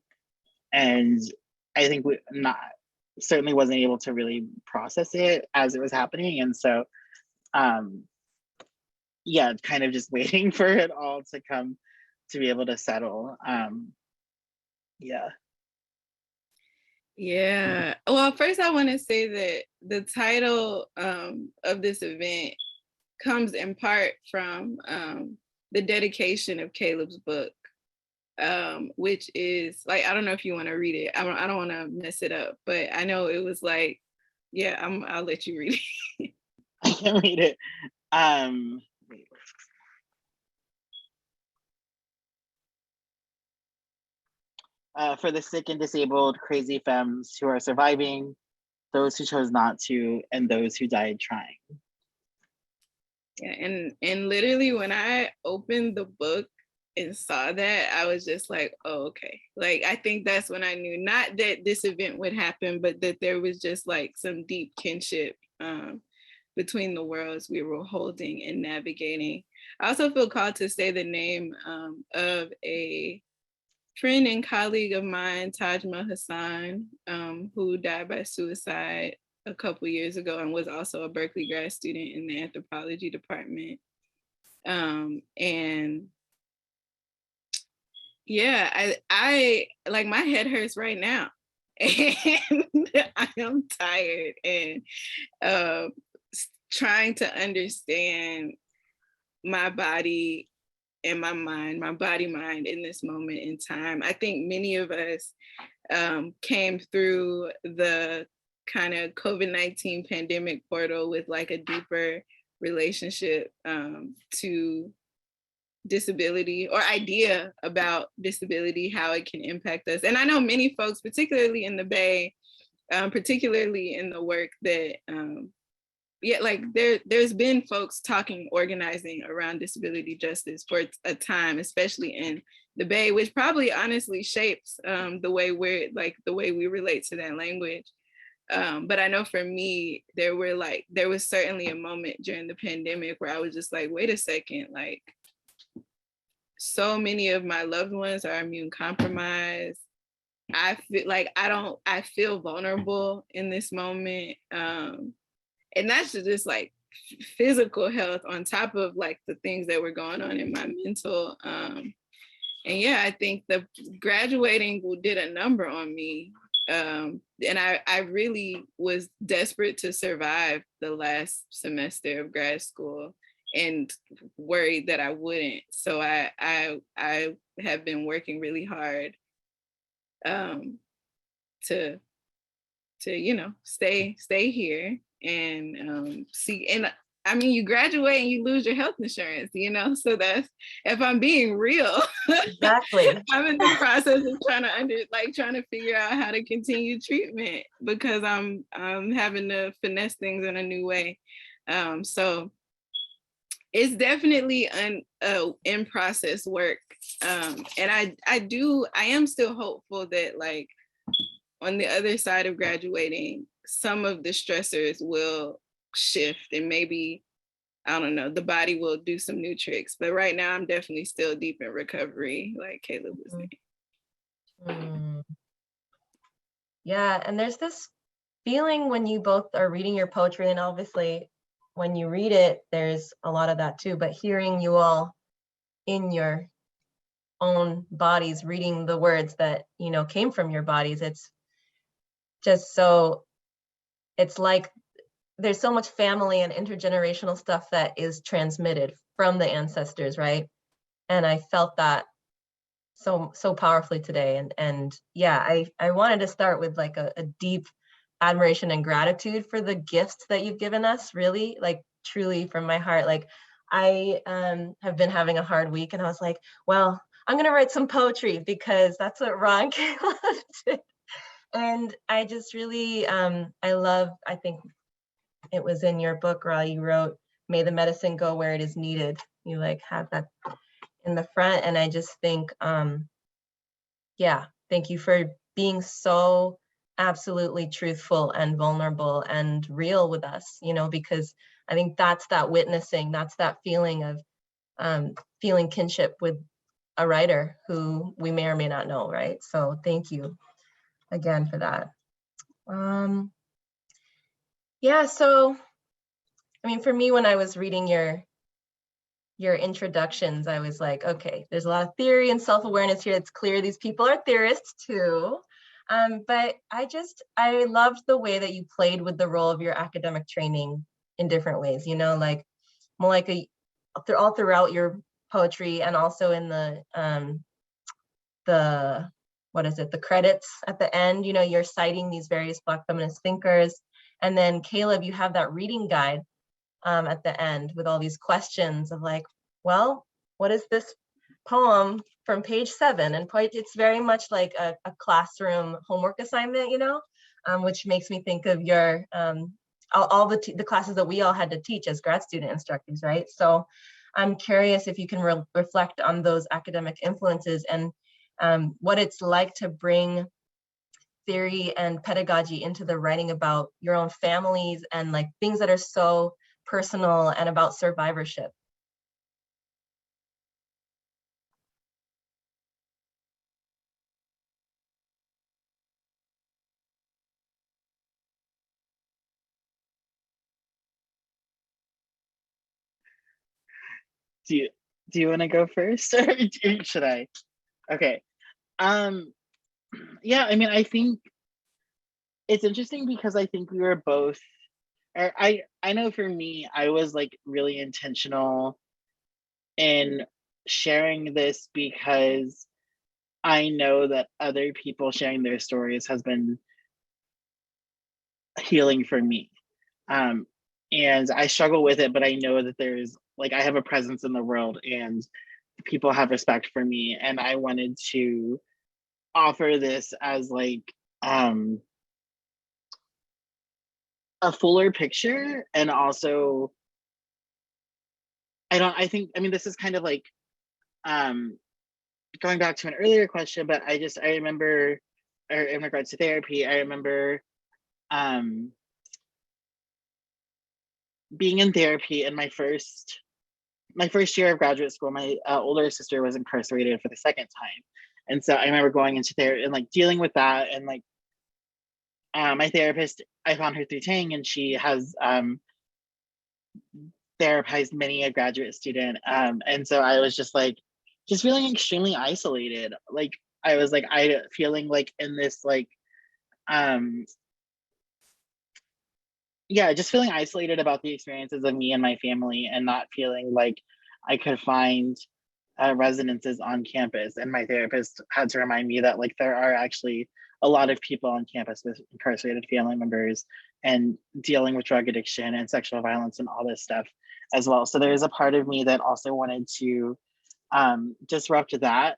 I think we not certainly wasn't able to really process it as it was happening. And so yeah, kind of just waiting for it all to come to be able to settle. Yeah. Yeah. Well, first I want to say that the title of this event comes in part from the dedication of Caleb's book, which is like, I don't know if you want to read it. I don't want to mess it up, but I know it was like, yeah, I'll let you read it. I can read it. Wait. For the sick and disabled, crazy femmes who are surviving, those who chose not to, and those who died trying. Yeah, and literally when I opened the book and saw that, I was just like, oh, okay. Like, I think that's when I knew not that this event would happen, but that there was just like some deep kinship between the worlds we were holding and navigating. I also feel called to say the name of a friend and colleague of mine, Tajma Hassan, who died by suicide a couple years ago and was also a Berkeley grad student in the anthropology department. And yeah, I like, my head hurts right now. And I am tired and trying to understand my body and my mind, my body mind in this moment in time. I think many of us came through the kind of COVID-19 pandemic portal with like a deeper relationship to disability, or idea about disability, how it can impact us. And I know many folks, particularly in the Bay, particularly in the work that, like there's been folks talking, organizing around disability justice for a time, especially in the Bay, which probably honestly shapes the way we relate to that language. But I know for me, there was certainly a moment during the pandemic where I was just like, wait a second, like, so many of my loved ones are immune compromised. I feel like I feel vulnerable in this moment. And that's just like physical health on top of like the things that were going on in my mental. And yeah, I think the graduating did a number on me. And I really was desperate to survive the last semester of grad school and worried that I wouldn't. So I have been working really hard to stay here and see. And I mean, you graduate and you lose your health insurance, so that's, if I'm being real. Exactly. I'm in the process of trying to figure out how to continue treatment because I'm having to finesse things in a new way. So it's definitely in process work. And I am still hopeful that like on the other side of graduating, some of the stressors will shift and maybe, I don't know, the body will do some new tricks. But right now I'm definitely still deep in recovery, like Caleb was saying. Yeah, and there's this feeling when you both are reading your poetry, and obviously when you read it, there's a lot of that too, but hearing you all in your own bodies, reading the words that, came from your bodies, it's just so, it's like there's so much family and intergenerational stuff that is transmitted from the ancestors, right? And I felt that so powerfully today. And yeah, I wanted to start with like a deep admiration and gratitude for the gifts that you've given us, really, like truly from my heart. Like I have been having a hard week and I was like, well, I'm gonna write some poetry because that's what Ron Caleb did. And I just really, I think it was in your book, Ra, you wrote, may the medicine go where it is needed. You like have that in the front. And I just think, yeah, thank you for being so absolutely truthful and vulnerable and real with us, because I think that's that witnessing, that's that feeling of feeling kinship with a writer who we may or may not know, right? So thank you again for that. Yeah, so, I mean, for me, when I was reading your introductions, I was like, okay, there's a lot of theory and self-awareness here. It's clear these people are theorists too. But I loved the way that you played with the role of your academic training in different ways, you know, like Malika, all throughout your poetry and also in the what is it, the credits at the end, you know, you're citing these various Black feminist thinkers. And then Caleb, you have that reading guide at the end with all these questions of like, well, what is this poem from page 7? And it's very much like a classroom homework assignment, you know, which makes me think of your all the classes that we all had to teach as grad student instructors, right? So I'm curious if you can reflect on those academic influences and what it's like to bring theory and pedagogy into the writing about your own families and like things that are so personal and about survivorship. Do you want to go first, or should I? Okay. Yeah, I mean, I think it's interesting because I think we were both, or I know for me, I was like really intentional in sharing this because I know that other people sharing their stories has been healing for me. Um, and I struggle with it, but I know that there's like I have a presence in the world and people have respect for me. And I wanted to offer this as like a fuller picture. And also I mean this is kind of like going back to an earlier question, but I remember, or in regards to therapy, I remember being in therapy in my first year of graduate school. My older sister was incarcerated for the second time, and so I remember going into therapy and like dealing with that. And like my therapist, I found her through Tang, and she has therapized many a graduate student. And so I was just feeling extremely isolated. Like I was like feeling like in this like yeah, just feeling isolated about the experiences of me and my family, and not feeling like I could find resonances on campus. And my therapist had to remind me that like there are actually a lot of people on campus with incarcerated family members and dealing with drug addiction and sexual violence and all this stuff as well. So there's a part of me that also wanted to disrupt that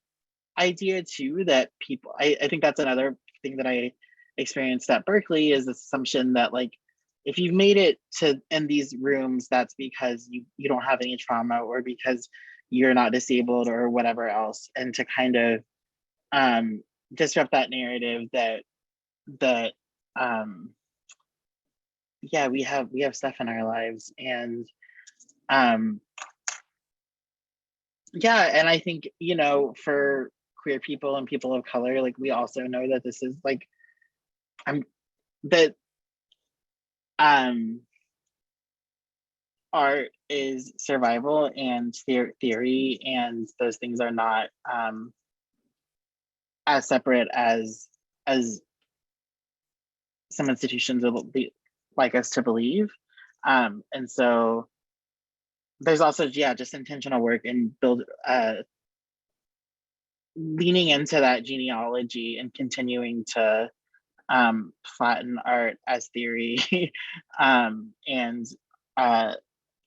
idea too, that people, I think that's another thing that I experienced at Berkeley, is this assumption that like if you've made it to in these rooms, that's because you don't have any trauma, or because you're not disabled or whatever else. And to kind of disrupt that narrative that yeah, we have stuff in our lives. And yeah, and I think, you know, for queer people and people of color, like we also know that this is like that art is survival and theory, and those things are not as separate as some institutions will like us to believe. And so there's also, yeah, just intentional work and leaning into that genealogy and continuing to flatten art as theory and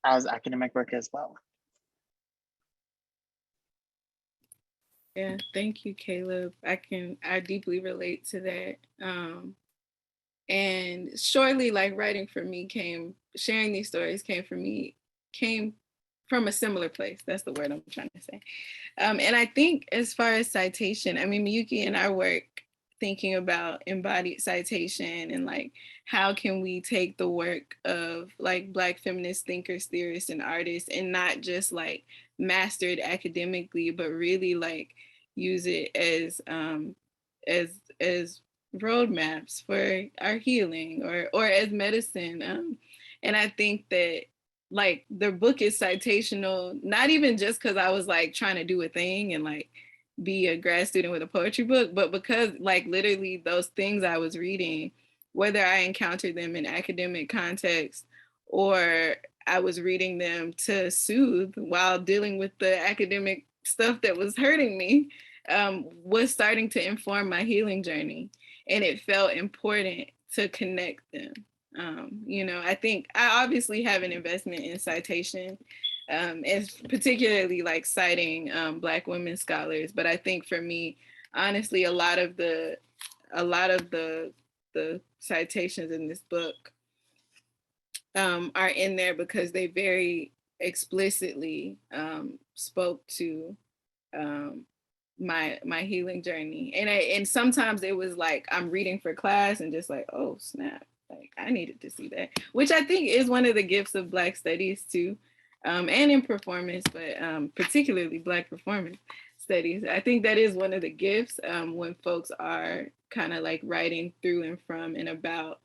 as academic work as well. Yeah, thank you, Caleb. I deeply relate to that. And shortly, like writing for me sharing these stories came from a similar place. That's the word I'm trying to say. And I think as far as citation, I mean, Miyuki and I work thinking about embodied citation and like how can we take the work of like Black feminist thinkers, theorists, and artists and not just like master it academically, but really like use it as roadmaps for our healing or as medicine. And I think that like the book is citational, not even just because I was like trying to do a thing and like be a grad student with a poetry book, but because like literally those things I was reading, whether I encountered them in academic context or I was reading them to soothe while dealing with the academic stuff that was hurting me, was starting to inform my healing journey. And it felt important to connect them. You know, I think I obviously have an investment in citation, and particularly like citing Black women scholars. But I think for me, honestly, a lot of the citations in this book are in there because they very explicitly spoke to my healing journey. And sometimes it was like I'm reading for class and just like, oh snap, like I needed to see that, which I think is one of the gifts of Black studies too, and in performance, but particularly Black performance studies. I think that is one of the gifts when folks are kind of like writing through and from and about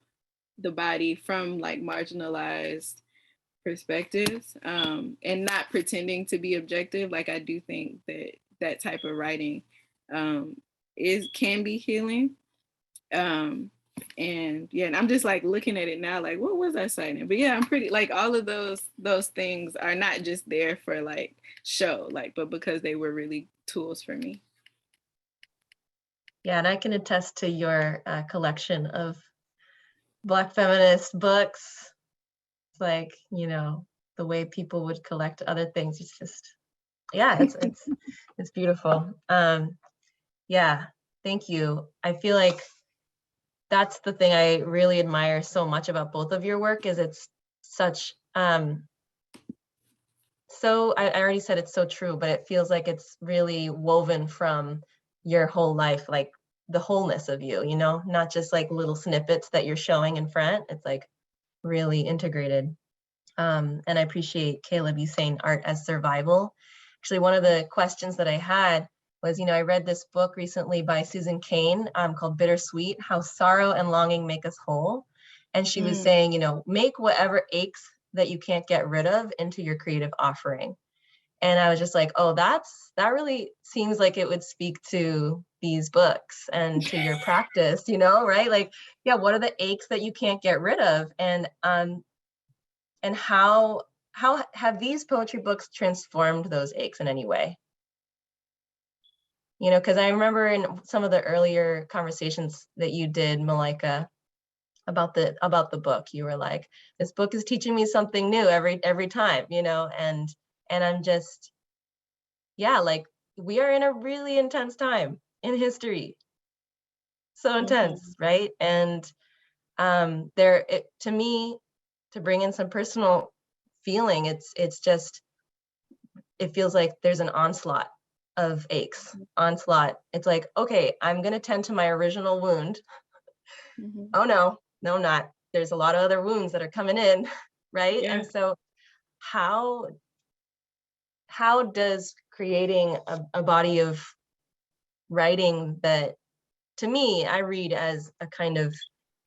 the body from like marginalized perspectives, and not pretending to be objective. Like I do think that that type of writing can be healing. And yeah, and I'm just like looking at it now, like what was I citing? But yeah, I'm pretty like all of those things are not just there for like show, like, but because they were really tools for me. Yeah, and I can attest to your collection of Black feminist books. It's like, you know, the way people would collect other things. It's just, yeah, it's beautiful. Yeah, thank you. I feel like that's the thing I really admire so much about both of your work is it's such, so I already said it's so true, but it feels like it's really woven from your whole life, like the wholeness of you, you know, not just like little snippets that you're showing in front. It's like really integrated. And I appreciate Caleb, you saying art as survival. Actually, one of the questions that I had was, you know, I read this book recently by Susan Cain called Bittersweet, How Sorrow and Longing Make Us Whole. And she was saying, you know, make whatever aches that you can't get rid of into your creative offering. And I was just like, oh, that really seems like it would speak to these books and to your practice, you know, right? Like, yeah, what are the aches that you can't get rid of? And how have these poetry books transformed those aches in any way? You know, because I remember in some of the earlier conversations that you did, Malika, about the book, you were like, this book is teaching me something new every time, you know, and I'm just, yeah, like we are in a really intense time in history. So intense, right? And to me, to bring in some personal feeling, it's just, it feels like there's an onslaught of aches. It's like, okay, I'm gonna tend to my original wound. Oh no, not. There's a lot of other wounds that are coming in, right? Yeah. And so how does creating a body of writing that, to me, I read as a kind of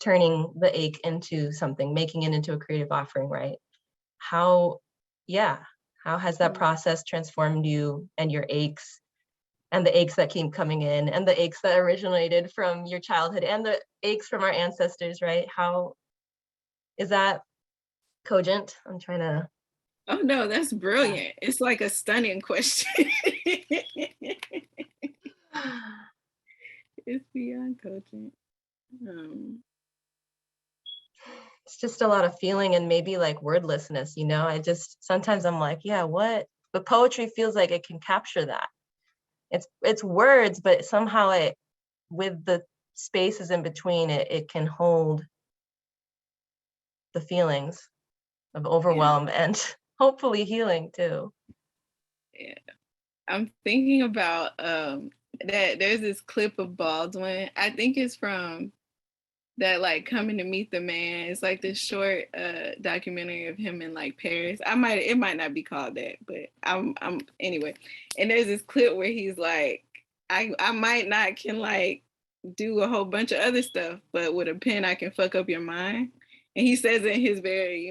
turning the ache into something, making it into a creative offering, right? How has that process transformed you and your aches and the aches that keep coming in and the aches that originated from your childhood and the aches from our ancestors, right? How is that cogent? I'm trying to. Oh no, that's brilliant. Yeah. It's like a stunning question. It's beyond cogent. It's just a lot of feeling and maybe like wordlessness, you know? Sometimes I'm like, yeah, what? But poetry feels like it can capture that. It's words, but somehow with the spaces in between, it can hold the feelings of overwhelm and hopefully healing too. Yeah, I'm thinking about that there's this clip of Baldwin, I think it's from that like Coming to Meet the Man. It's like this short documentary of him in like Paris. It might not be called that, but I'm anyway. And there's this clip where he's like, I might not can like do a whole bunch of other stuff, but with a pen I can fuck up your mind. And he says it in his very,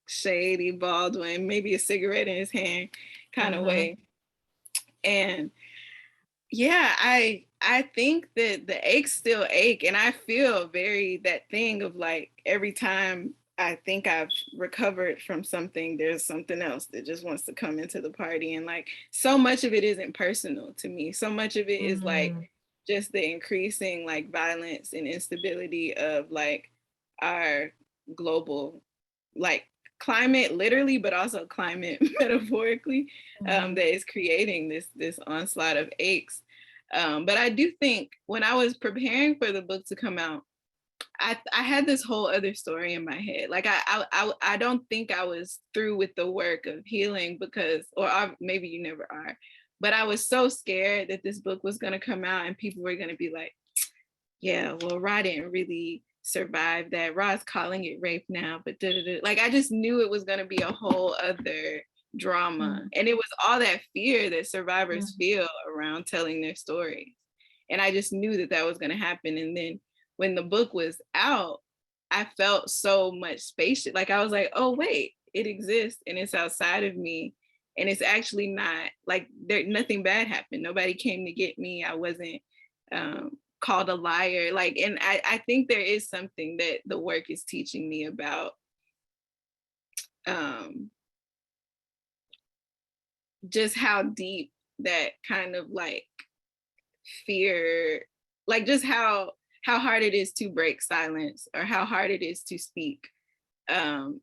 shady Baldwin, maybe a cigarette in his hand kind of way. And Yeah, I think that the aches still ache, and I feel very that thing of like every time I think I've recovered from something, there's something else that just wants to come into the party. And like so much of it isn't personal to me. So much of it is like Mm, just the increasing like violence and instability of like our global like climate literally, but also climate metaphorically, mm, that is creating this onslaught of aches. But I do think when I was preparing for the book to come out, I had this whole other story in my head. Like I don't think I was through with the work of healing because, maybe you never are, but I was so scared that this book was going to come out and people were going to be like, yeah, well, Ra didn't really survive that. Ra's calling it rape now, but like I just knew it was going to be a whole other drama. mm, And it was all that fear that mm, survivors feel around telling their stories. And I just knew that that was going to happen. And then when the book was out, I felt so much spacious. Like I was like, oh, wait, it exists and it's outside of me. And it's actually not like nothing bad happened. Nobody came to get me. I wasn't called a liar. Like, and I think there is something that the work is teaching me about um, just how deep that kind of like fear, like just how hard it is to break silence or how hard it is to speak. And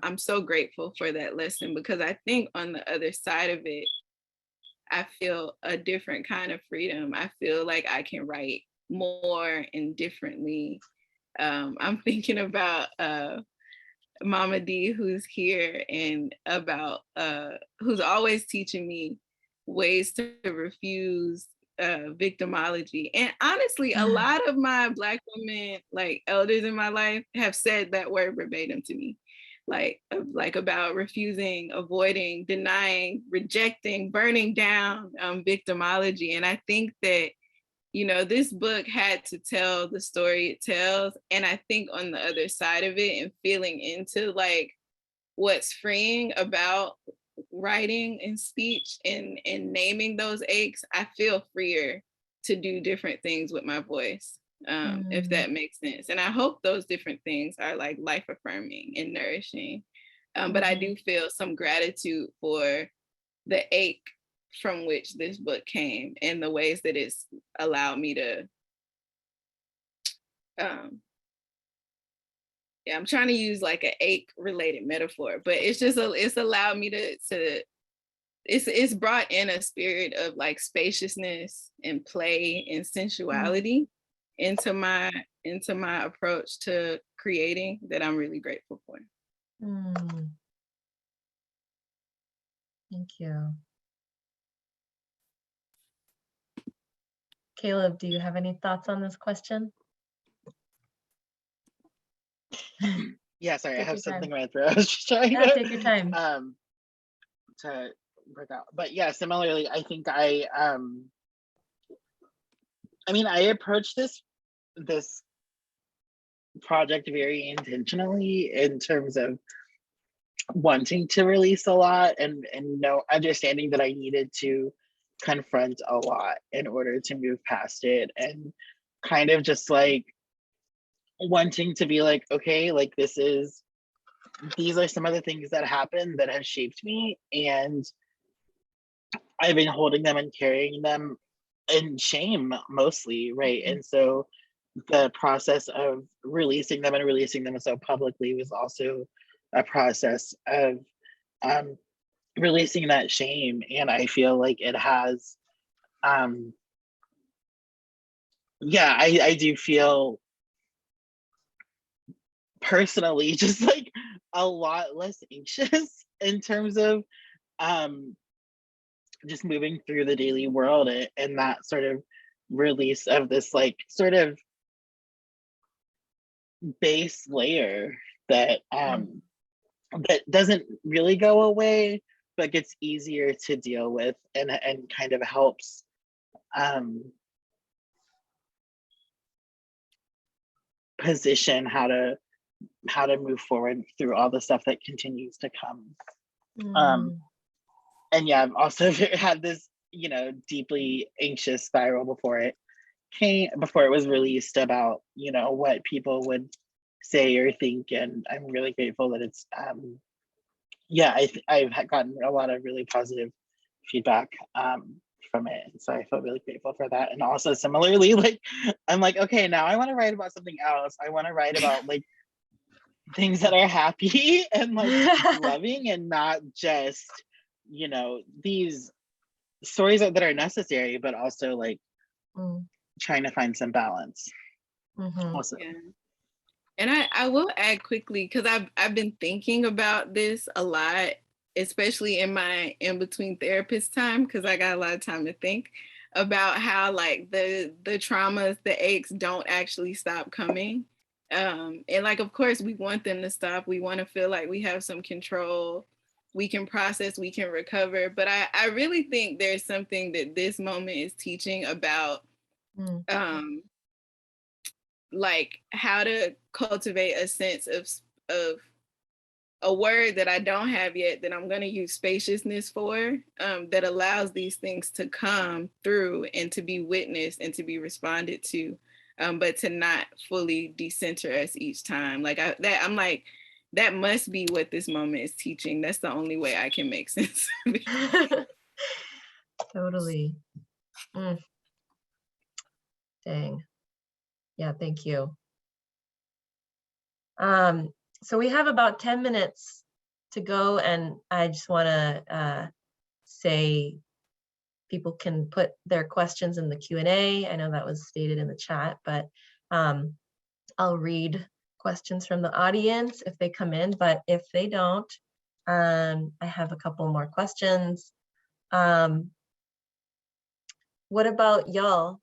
I'm so grateful for that lesson because I think on the other side of it, I feel a different kind of freedom. I feel like I can write more and differently. I'm thinking about Mama D, who's here, and about who's always teaching me ways to refuse victimology. And honestly, a lot of my Black women, like elders in my life, have said that word verbatim to me, like about refusing, avoiding, denying, rejecting, burning down victimology. And I think that this book had to tell the story it tells. And I think on the other side of it and feeling into like what's freeing about writing and speech and naming those aches, I feel freer to do different things with my voice, if that makes sense. And I hope those different things are like life affirming and nourishing. But I do feel some gratitude for the ache from which this book came and the ways that it's allowed me to I'm trying to use like an ache related metaphor, but it's allowed me to it's brought in a spirit of like spaciousness and play and sensuality into my approach to creating that I'm really grateful for. Thank you. Caleb, do you have any thoughts on this question? Yeah, sorry, I Take have your something time. in my throat. I was just trying Yeah, take your time. to work out. But yeah, similarly, I think I mean, I approached this project very intentionally in terms of wanting to release a lot and understanding that I needed to confront a lot in order to move past it, and kind of just like wanting to be like, okay, like these are some of the things that happened that have shaped me, and I've been holding them and carrying them in shame mostly, right? And so the process of releasing them and releasing them so publicly was also a process of releasing that shame. And I feel like it has I do feel personally just like a lot less anxious in terms of just moving through the daily world, and that sort of release of this like sort of base layer that that doesn't really go away but gets easier to deal with, and kind of helps position how to move forward through all the stuff that continues to come. And yeah, I've also had this deeply anxious spiral before it was released about, what people would say or think. And I'm really grateful that it's, I've gotten a lot of really positive feedback from it. And so I feel really grateful for that. And also similarly, like, I'm like, okay, now I want to write about something else. I want to write about like things that are happy and like loving, and not just, these stories that are necessary, but also like trying to find some balance. Also. Yeah. And I will add quickly, because I've been thinking about this a lot, especially in my in between therapist time, because I got a lot of time to think about how like the traumas, the aches don't actually stop coming. And like, of course, we want them to stop. We want to feel like we have some control. We can process, we can recover. But I really think there's something that this moment is teaching about like how to cultivate a sense of a word that I don't have yet that I'm going to use spaciousness for, that allows these things to come through and to be witnessed and to be responded to, but to not fully decenter us each time. Like I'm like, that must be what this moment is teaching. That's the only way I can make sense of it. Totally. Dang. Yeah, thank you. So we have about 10 minutes to go, and I just want to say people can put their questions in the Q&A. I know that was stated in the chat, but I'll read questions from the audience if they come in, but if they don't, I have a couple more questions. What about y'all?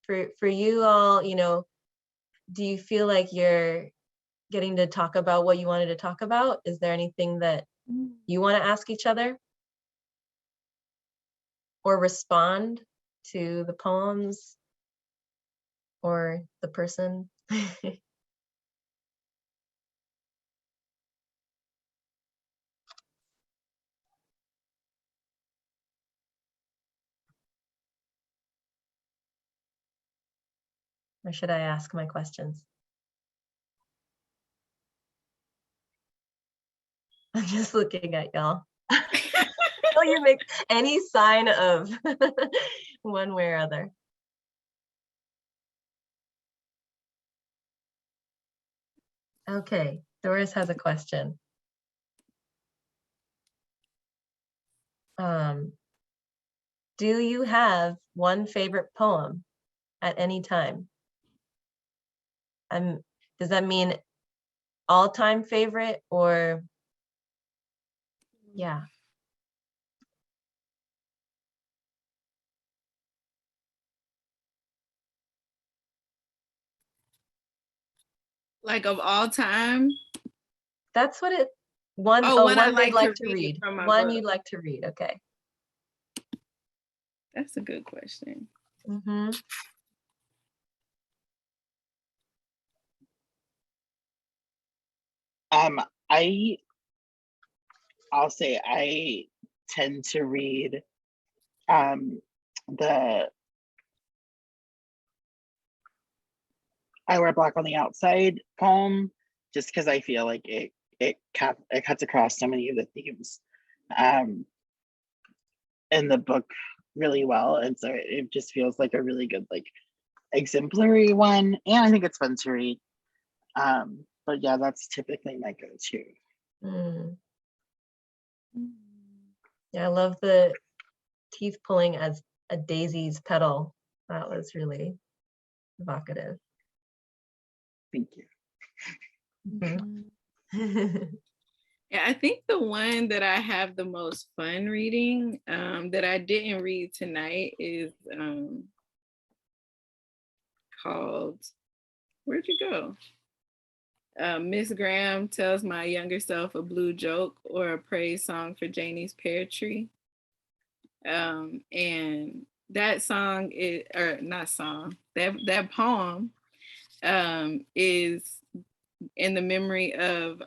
For you all, do you feel like you're getting to talk about what you wanted to talk about? Is there anything that you want to ask each other or respond to the poems or the person? Or should I ask my questions? I'm just looking at y'all. Will you make any sign of one way or other? Okay, Doris has a question. Do you have one favorite poem at any time? Does that mean all-time favorite, or yeah? Like of all time? That's what it, one I'd you'd like to read. from my One book. you'd like to read, okay. That's a good question. I'll say I tend to read the I Wear Black on the Outside poem, just because I feel like it cuts across so many of the themes in the book really well, and so it just feels like a really good like exemplary one, and I think it's fun to read. But yeah, that's typically my go-to. Yeah, I love the teeth pulling as a daisy's petal. That was really evocative. Thank you. Yeah, I think the one that I have the most fun reading that I didn't read tonight is called, where'd you go? Miss Graham Tells My Younger Self a Blue Joke, or a praise song for Janie's pear tree. And that song is, or not song, that poem is in the memory of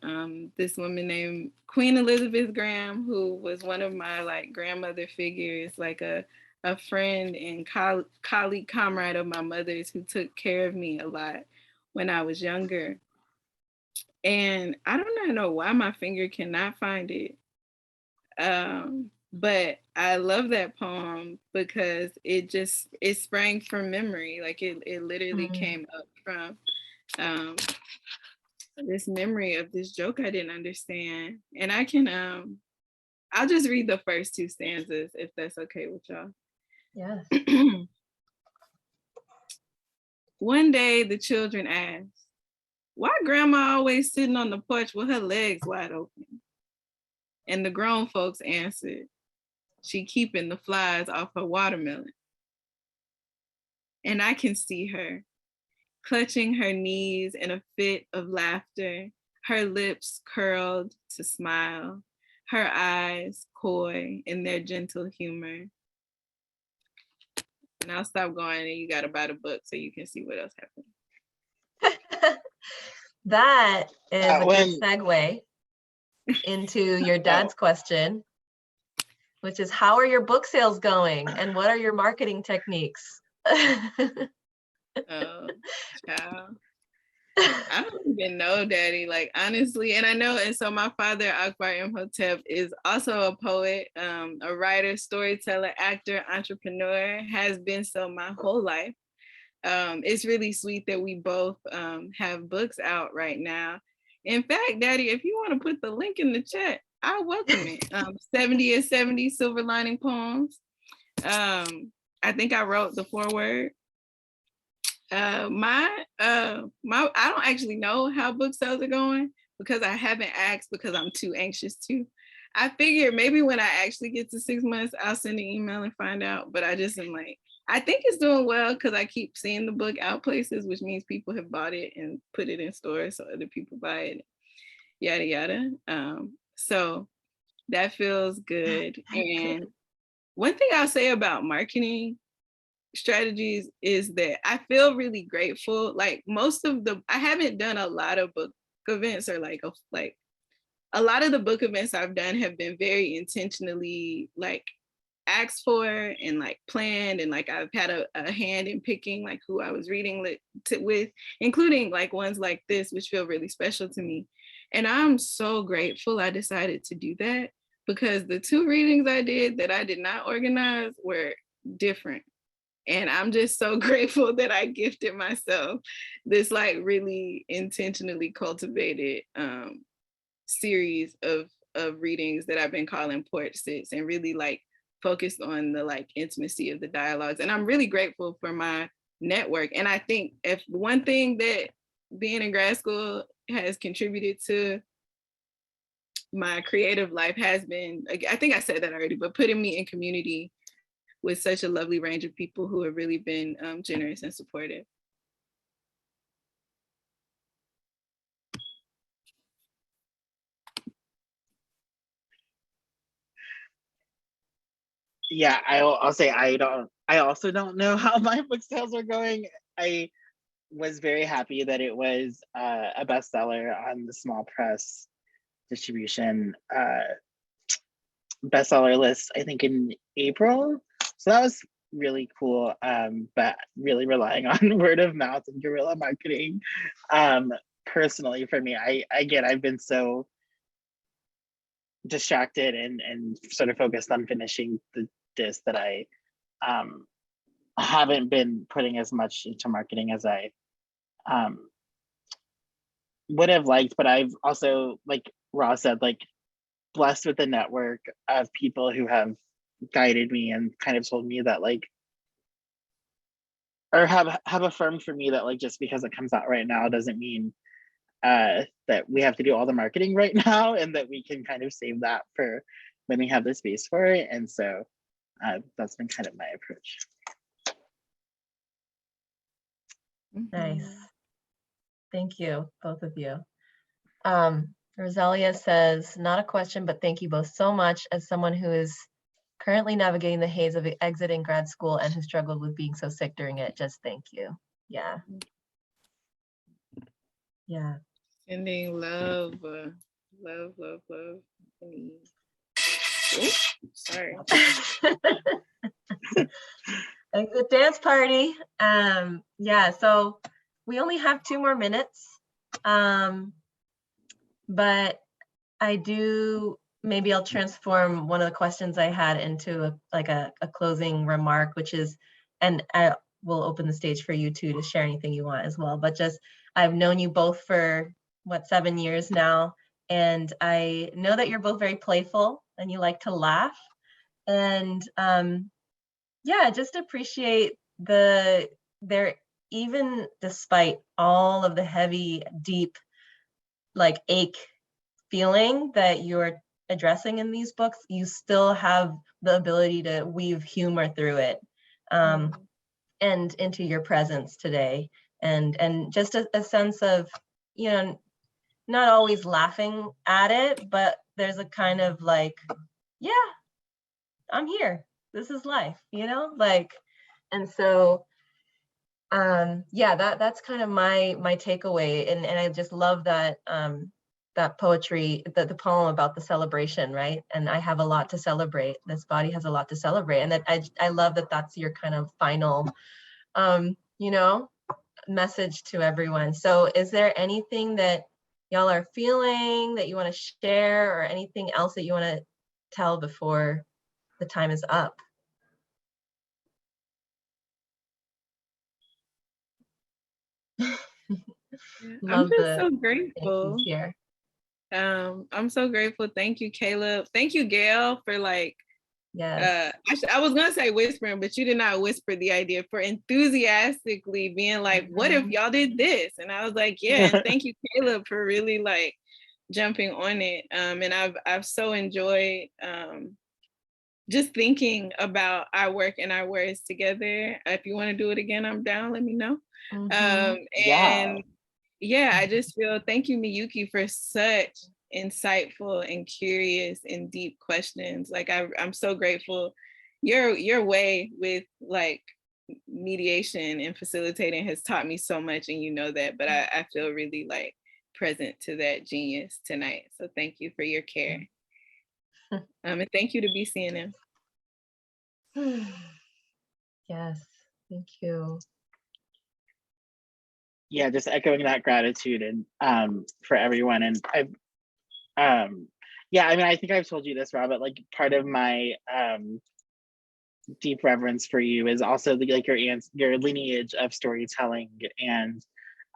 this woman named Queen Elizabeth Graham, who was one of my like grandmother figures, like a a friend and colleague, comrade of my mother's who took care of me a lot when I was younger. And I do not know why my finger cannot find it. But I love that poem because it sprang from memory. Like it literally came up from this memory of this joke I didn't understand. And I can I'll just read the first two stanzas if that's okay with y'all. Yeah. One day the children asked, "Why grandma always sitting on the porch with her legs wide open?" And the grown folks answered, "She keeping the flies off her watermelon." And I can see her clutching her knees in a fit of laughter, her lips curled to smile, her eyes coy in their gentle humor. And I'll stop going and you gotta buy the book so you can see what else happened. That is a When- good segue into your dad's question, which is, how are your book sales going and what are your marketing techniques? Oh, child. I don't even know, Daddy, like honestly. And I know, and so my father, Akbar Imhotep, is also a poet, a writer, storyteller, actor, entrepreneur, has been so my whole life. It's really sweet that we both have books out right now. In fact, Daddy, if you want to put the link in the chat, I welcome it. 70 and 70 Silver Lining Poems. I think I wrote the foreword. I don't actually know how book sales are going because I haven't asked because I'm too anxious to. I figured maybe when I actually get to 6 months, I'll send an email and find out. But I just am like, I think it's doing well because I keep seeing the book out places, which means people have bought it and put it in stores so other people buy it, yada, yada. So that feels good. And one thing I'll say about marketing strategies is that I feel really grateful. Like I haven't done a lot of book events or like a lot of the book events I've done have been very intentionally like asked for and like planned, and like I've had a hand in picking like who I was reading with, including like ones like this, which feel really special to me. And I'm so grateful I decided to do that because the 2 readings I did that I did not organize were different. And I'm just so grateful that I gifted myself this like really intentionally cultivated series of readings that I've been calling porch sits, and really like focused on the like intimacy of the dialogues. And I'm really grateful for my network. And I think if one thing that being in grad school has contributed to my creative life has been, I think I said that already, but putting me in community with such a lovely range of people who have really been generous and supportive. Yeah, I'll say I also don't know how my book sales are going. I was very happy that it was a bestseller on the small press distribution bestseller list, I think in April. So that was really cool. But really relying on word of mouth and guerrilla marketing. Personally for me, I've been so distracted and sort of focused on finishing the disc that I haven't been putting as much into marketing as I would have liked. But I've also, like Ross said, like blessed with a network of people who have guided me and kind of told me that like, or have affirmed for me that like just because it comes out right now doesn't mean that we have to do all the marketing right now, and that we can kind of save that for when we have the space for it. And so that's been kind of my approach. Nice. Thank you, both of you. Rosalia says, not a question, but thank you both so much. As someone who is currently navigating the haze of exiting grad school and who struggled with being so sick during it, just thank you. Yeah. Yeah. Sending love, love, love, love. Oops, sorry. Exit dance party. Yeah, so we only have 2 more minutes. But maybe I'll transform one of the questions I had into a closing remark, which is, and I will open the stage for you two to share anything you want as well, but just, I've known you both for 7 years now, and I know that you're both very playful and you like to laugh. And yeah, just appreciate even despite all of the heavy, deep, like ache feeling that you're addressing in these books, you still have the ability to weave humor through it, and into your presence today, and just a sense of, you know, not always laughing at it, but there's a kind of like, yeah, I'm here, this is life, you know, like. And so yeah, that's kind of my takeaway, and I just love that that poetry, the poem about the celebration, right? And I have a lot to celebrate. This body has a lot to celebrate, and that I love that that's your kind of final you know, message to everyone. So is there anything that y'all are feeling that you want to share, or anything else that you want to tell before the time is up? I'm Love just so the grateful. here. I'm so grateful. Thank you, Caleb. Thank you, Gail, for like, Yes. I was gonna say whispering, but you did not whisper the idea, for enthusiastically being like, what if y'all did this? And I was like, yeah, and thank you, Caleb, for really like jumping on it. And I've so enjoyed just thinking about our work and our words together. If you want to do it again, I'm down, let me know. And yeah, I just feel, thank you, Miyuki, for such insightful and curious and deep questions. Like I'm so grateful. Your way with like mediation and facilitating has taught me so much, and you know that, but I feel really like present to that genius tonight. So thank you for your care. And thank you to BCNM. Yes, thank you. Yeah, just echoing that gratitude and for everyone. And yeah, I mean, I think I've told you this, Rob, but like part of my deep reverence for you is also like your lineage of storytelling, and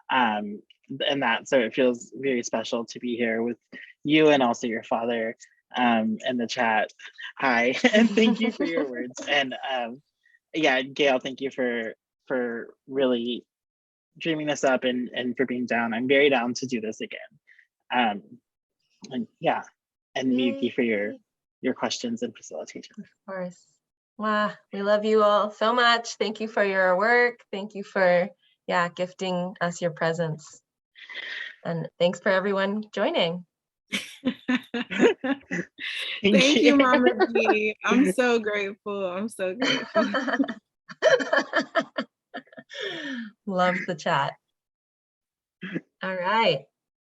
that, so it feels very special to be here with you, and also your father in the chat. Hi. And thank you for your words. And yeah, Gail, thank you for really dreaming this up, and for being down. I'm very down to do this again. And yeah, and Miyuki for your questions and facilitation. Of course. Wow, we love you all so much. Thank you for your work. Thank you for, yeah, gifting us your presence. And thanks for everyone joining. Thank you, Mama G. I'm so grateful. I'm so grateful. Love the chat. All right. I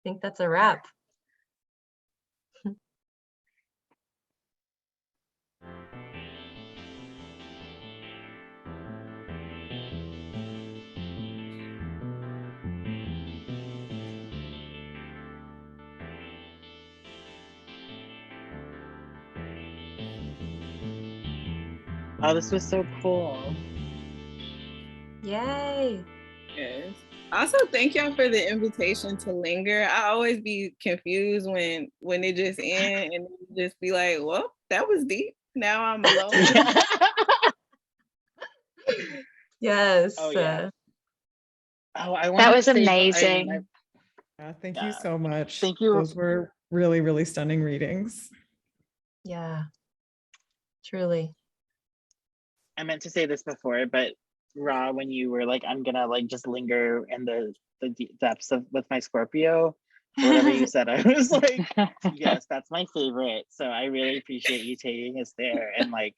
think that's a wrap. Oh, this was so cool. Yay. Yes. Also, thank y'all for the invitation to linger. I always be confused when it just ends, and just be like, well, that was deep. Now I'm alone. Yes. Oh yeah. That was amazing. Thank you so much. Thank you. Those were really, really stunning readings. Yeah, truly. I meant to say this before, but Ra, when you were like, I'm gonna like just linger in the deep depths of with my Scorpio, or whatever you said, I was like, yes, that's my favorite. So I really appreciate you taking us there, and like,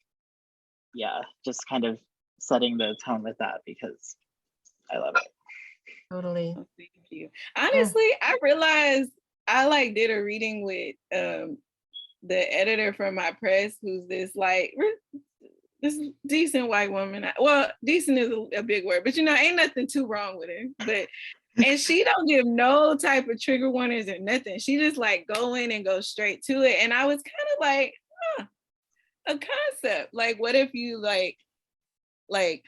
yeah, just kind of setting the tone with that, because I love it. Totally. Oh, thank you. Honestly, I realized I like did a reading with the editor from my press, who's this like this decent white woman. Well, decent is a big word, but ain't nothing too wrong with her. But and she don't give no type of trigger warnings or nothing. She just like go in and go straight to it. And I was kind of like, a concept. Like, what if you like,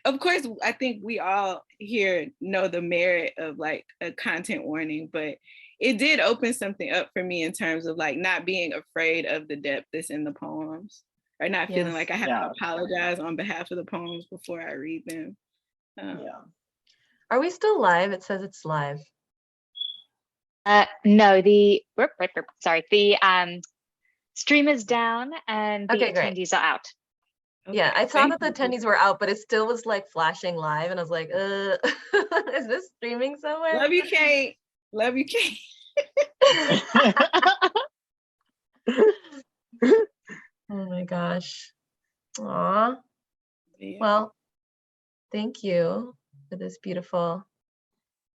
of course, I think we all here know the merit of like a content warning, but it did open something up for me in terms of like not being afraid of the depth that's in the poems, or not feeling like I have to apologize on behalf of the poems before I read them. Are we still live? It says it's live. No, the stream is down and the attendees are out. Okay, yeah, I saw that the attendees were out, but it still was like flashing live, and I was like, is this streaming somewhere? Love you, Kate. Love you, Kate. Oh my gosh. Aw. Yeah. Well, thank you for this beautiful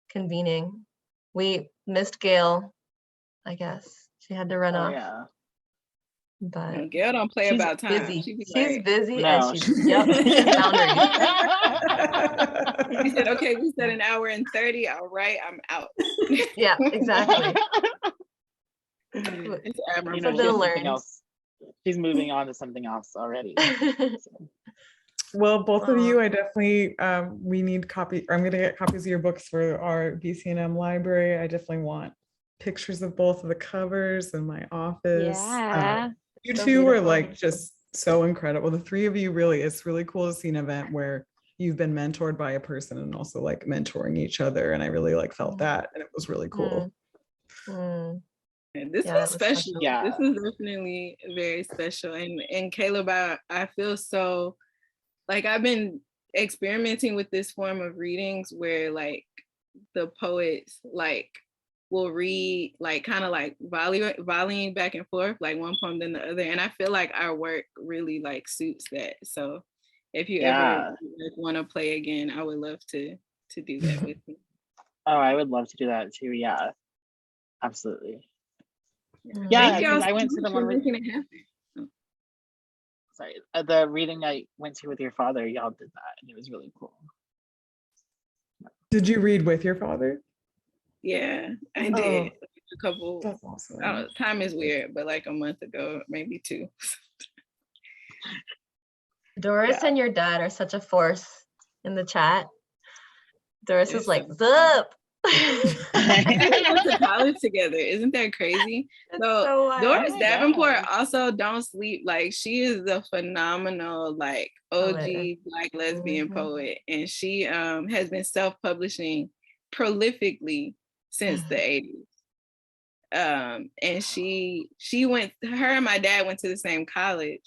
convening. We missed Gail, I guess. She had to run off. Yeah. But Gail don't play about time. Busy. She's like, busy no. and she's boundaries. He said, okay, we said an hour and 30. All right, I'm out. Yeah, exactly. It's admirable. Something else. She's moving on to something else already. Well, both of you, I definitely, we need copies. I'm going to get copies of your books for our BCNM library. I definitely want pictures of both of the covers in my office. Yeah. You two were like just so incredible. The three of you really, it's really cool to see an event where you've been mentored by a person and also like mentoring each other. And I really like felt that, and it was really cool. This was special. Yeah, this was definitely very special. And Caleb, I feel so like I've been experimenting with this form of readings where like the poets like will read like kind of like volleying back and forth, like one poem then the other. And I feel like our work really like suits that. So if you ever want to play again, I would love to do that with you. Oh, I would love to do that too. Yeah, absolutely. Yeah, I went to the one making it happen. Sorry, the reading I went to with your father, y'all did that, and it was really cool. Did you read with your father? Yeah, I did. A couple. That's awesome. Time is weird, but like a month ago, maybe 2. Doris and your dad are such a force in the chat. Doris is like, zup. We went to college together. Isn't that crazy? So Doris Davenport also don't sleep. Like she is a phenomenal like OG Black lesbian poet, and she has been self-publishing prolifically since the 80s. And she went. Her and my dad went to the same college.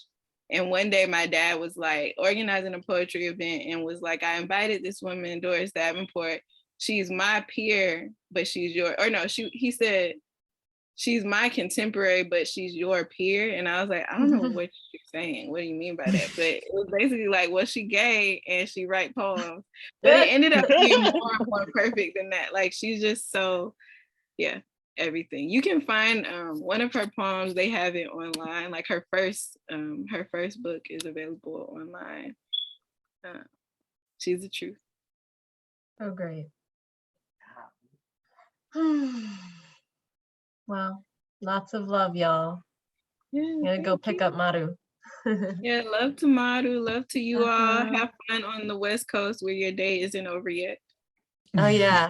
And one day my dad was like organizing a poetry event and was like, I invited this woman, Doris Davenport. She's my peer, but she's your, or no, he said, she's my contemporary, but she's your peer. And I was like, I don't know what you're saying. What do you mean by that? But it was basically like, well, she gay and she write poems. But it ended up being more perfect than that. Like, she's just so, yeah, everything. You can find one of her poems, they have it online. Like her first book is available online. She's the truth. Oh, great. Well, lots of love, y'all. Yeah, I'm gonna go pick up Maru. Yeah, love to Maru, love to you all. Have fun on the West Coast where your day isn't over yet. Oh yeah.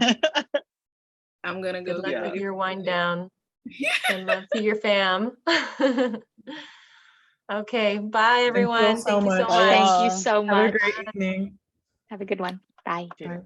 I'm gonna go. Good luck with your wind down. And love to your fam. Okay, bye everyone. Thank you so much. Thank you so much. Have a great evening. Have a good one. Bye. Bye.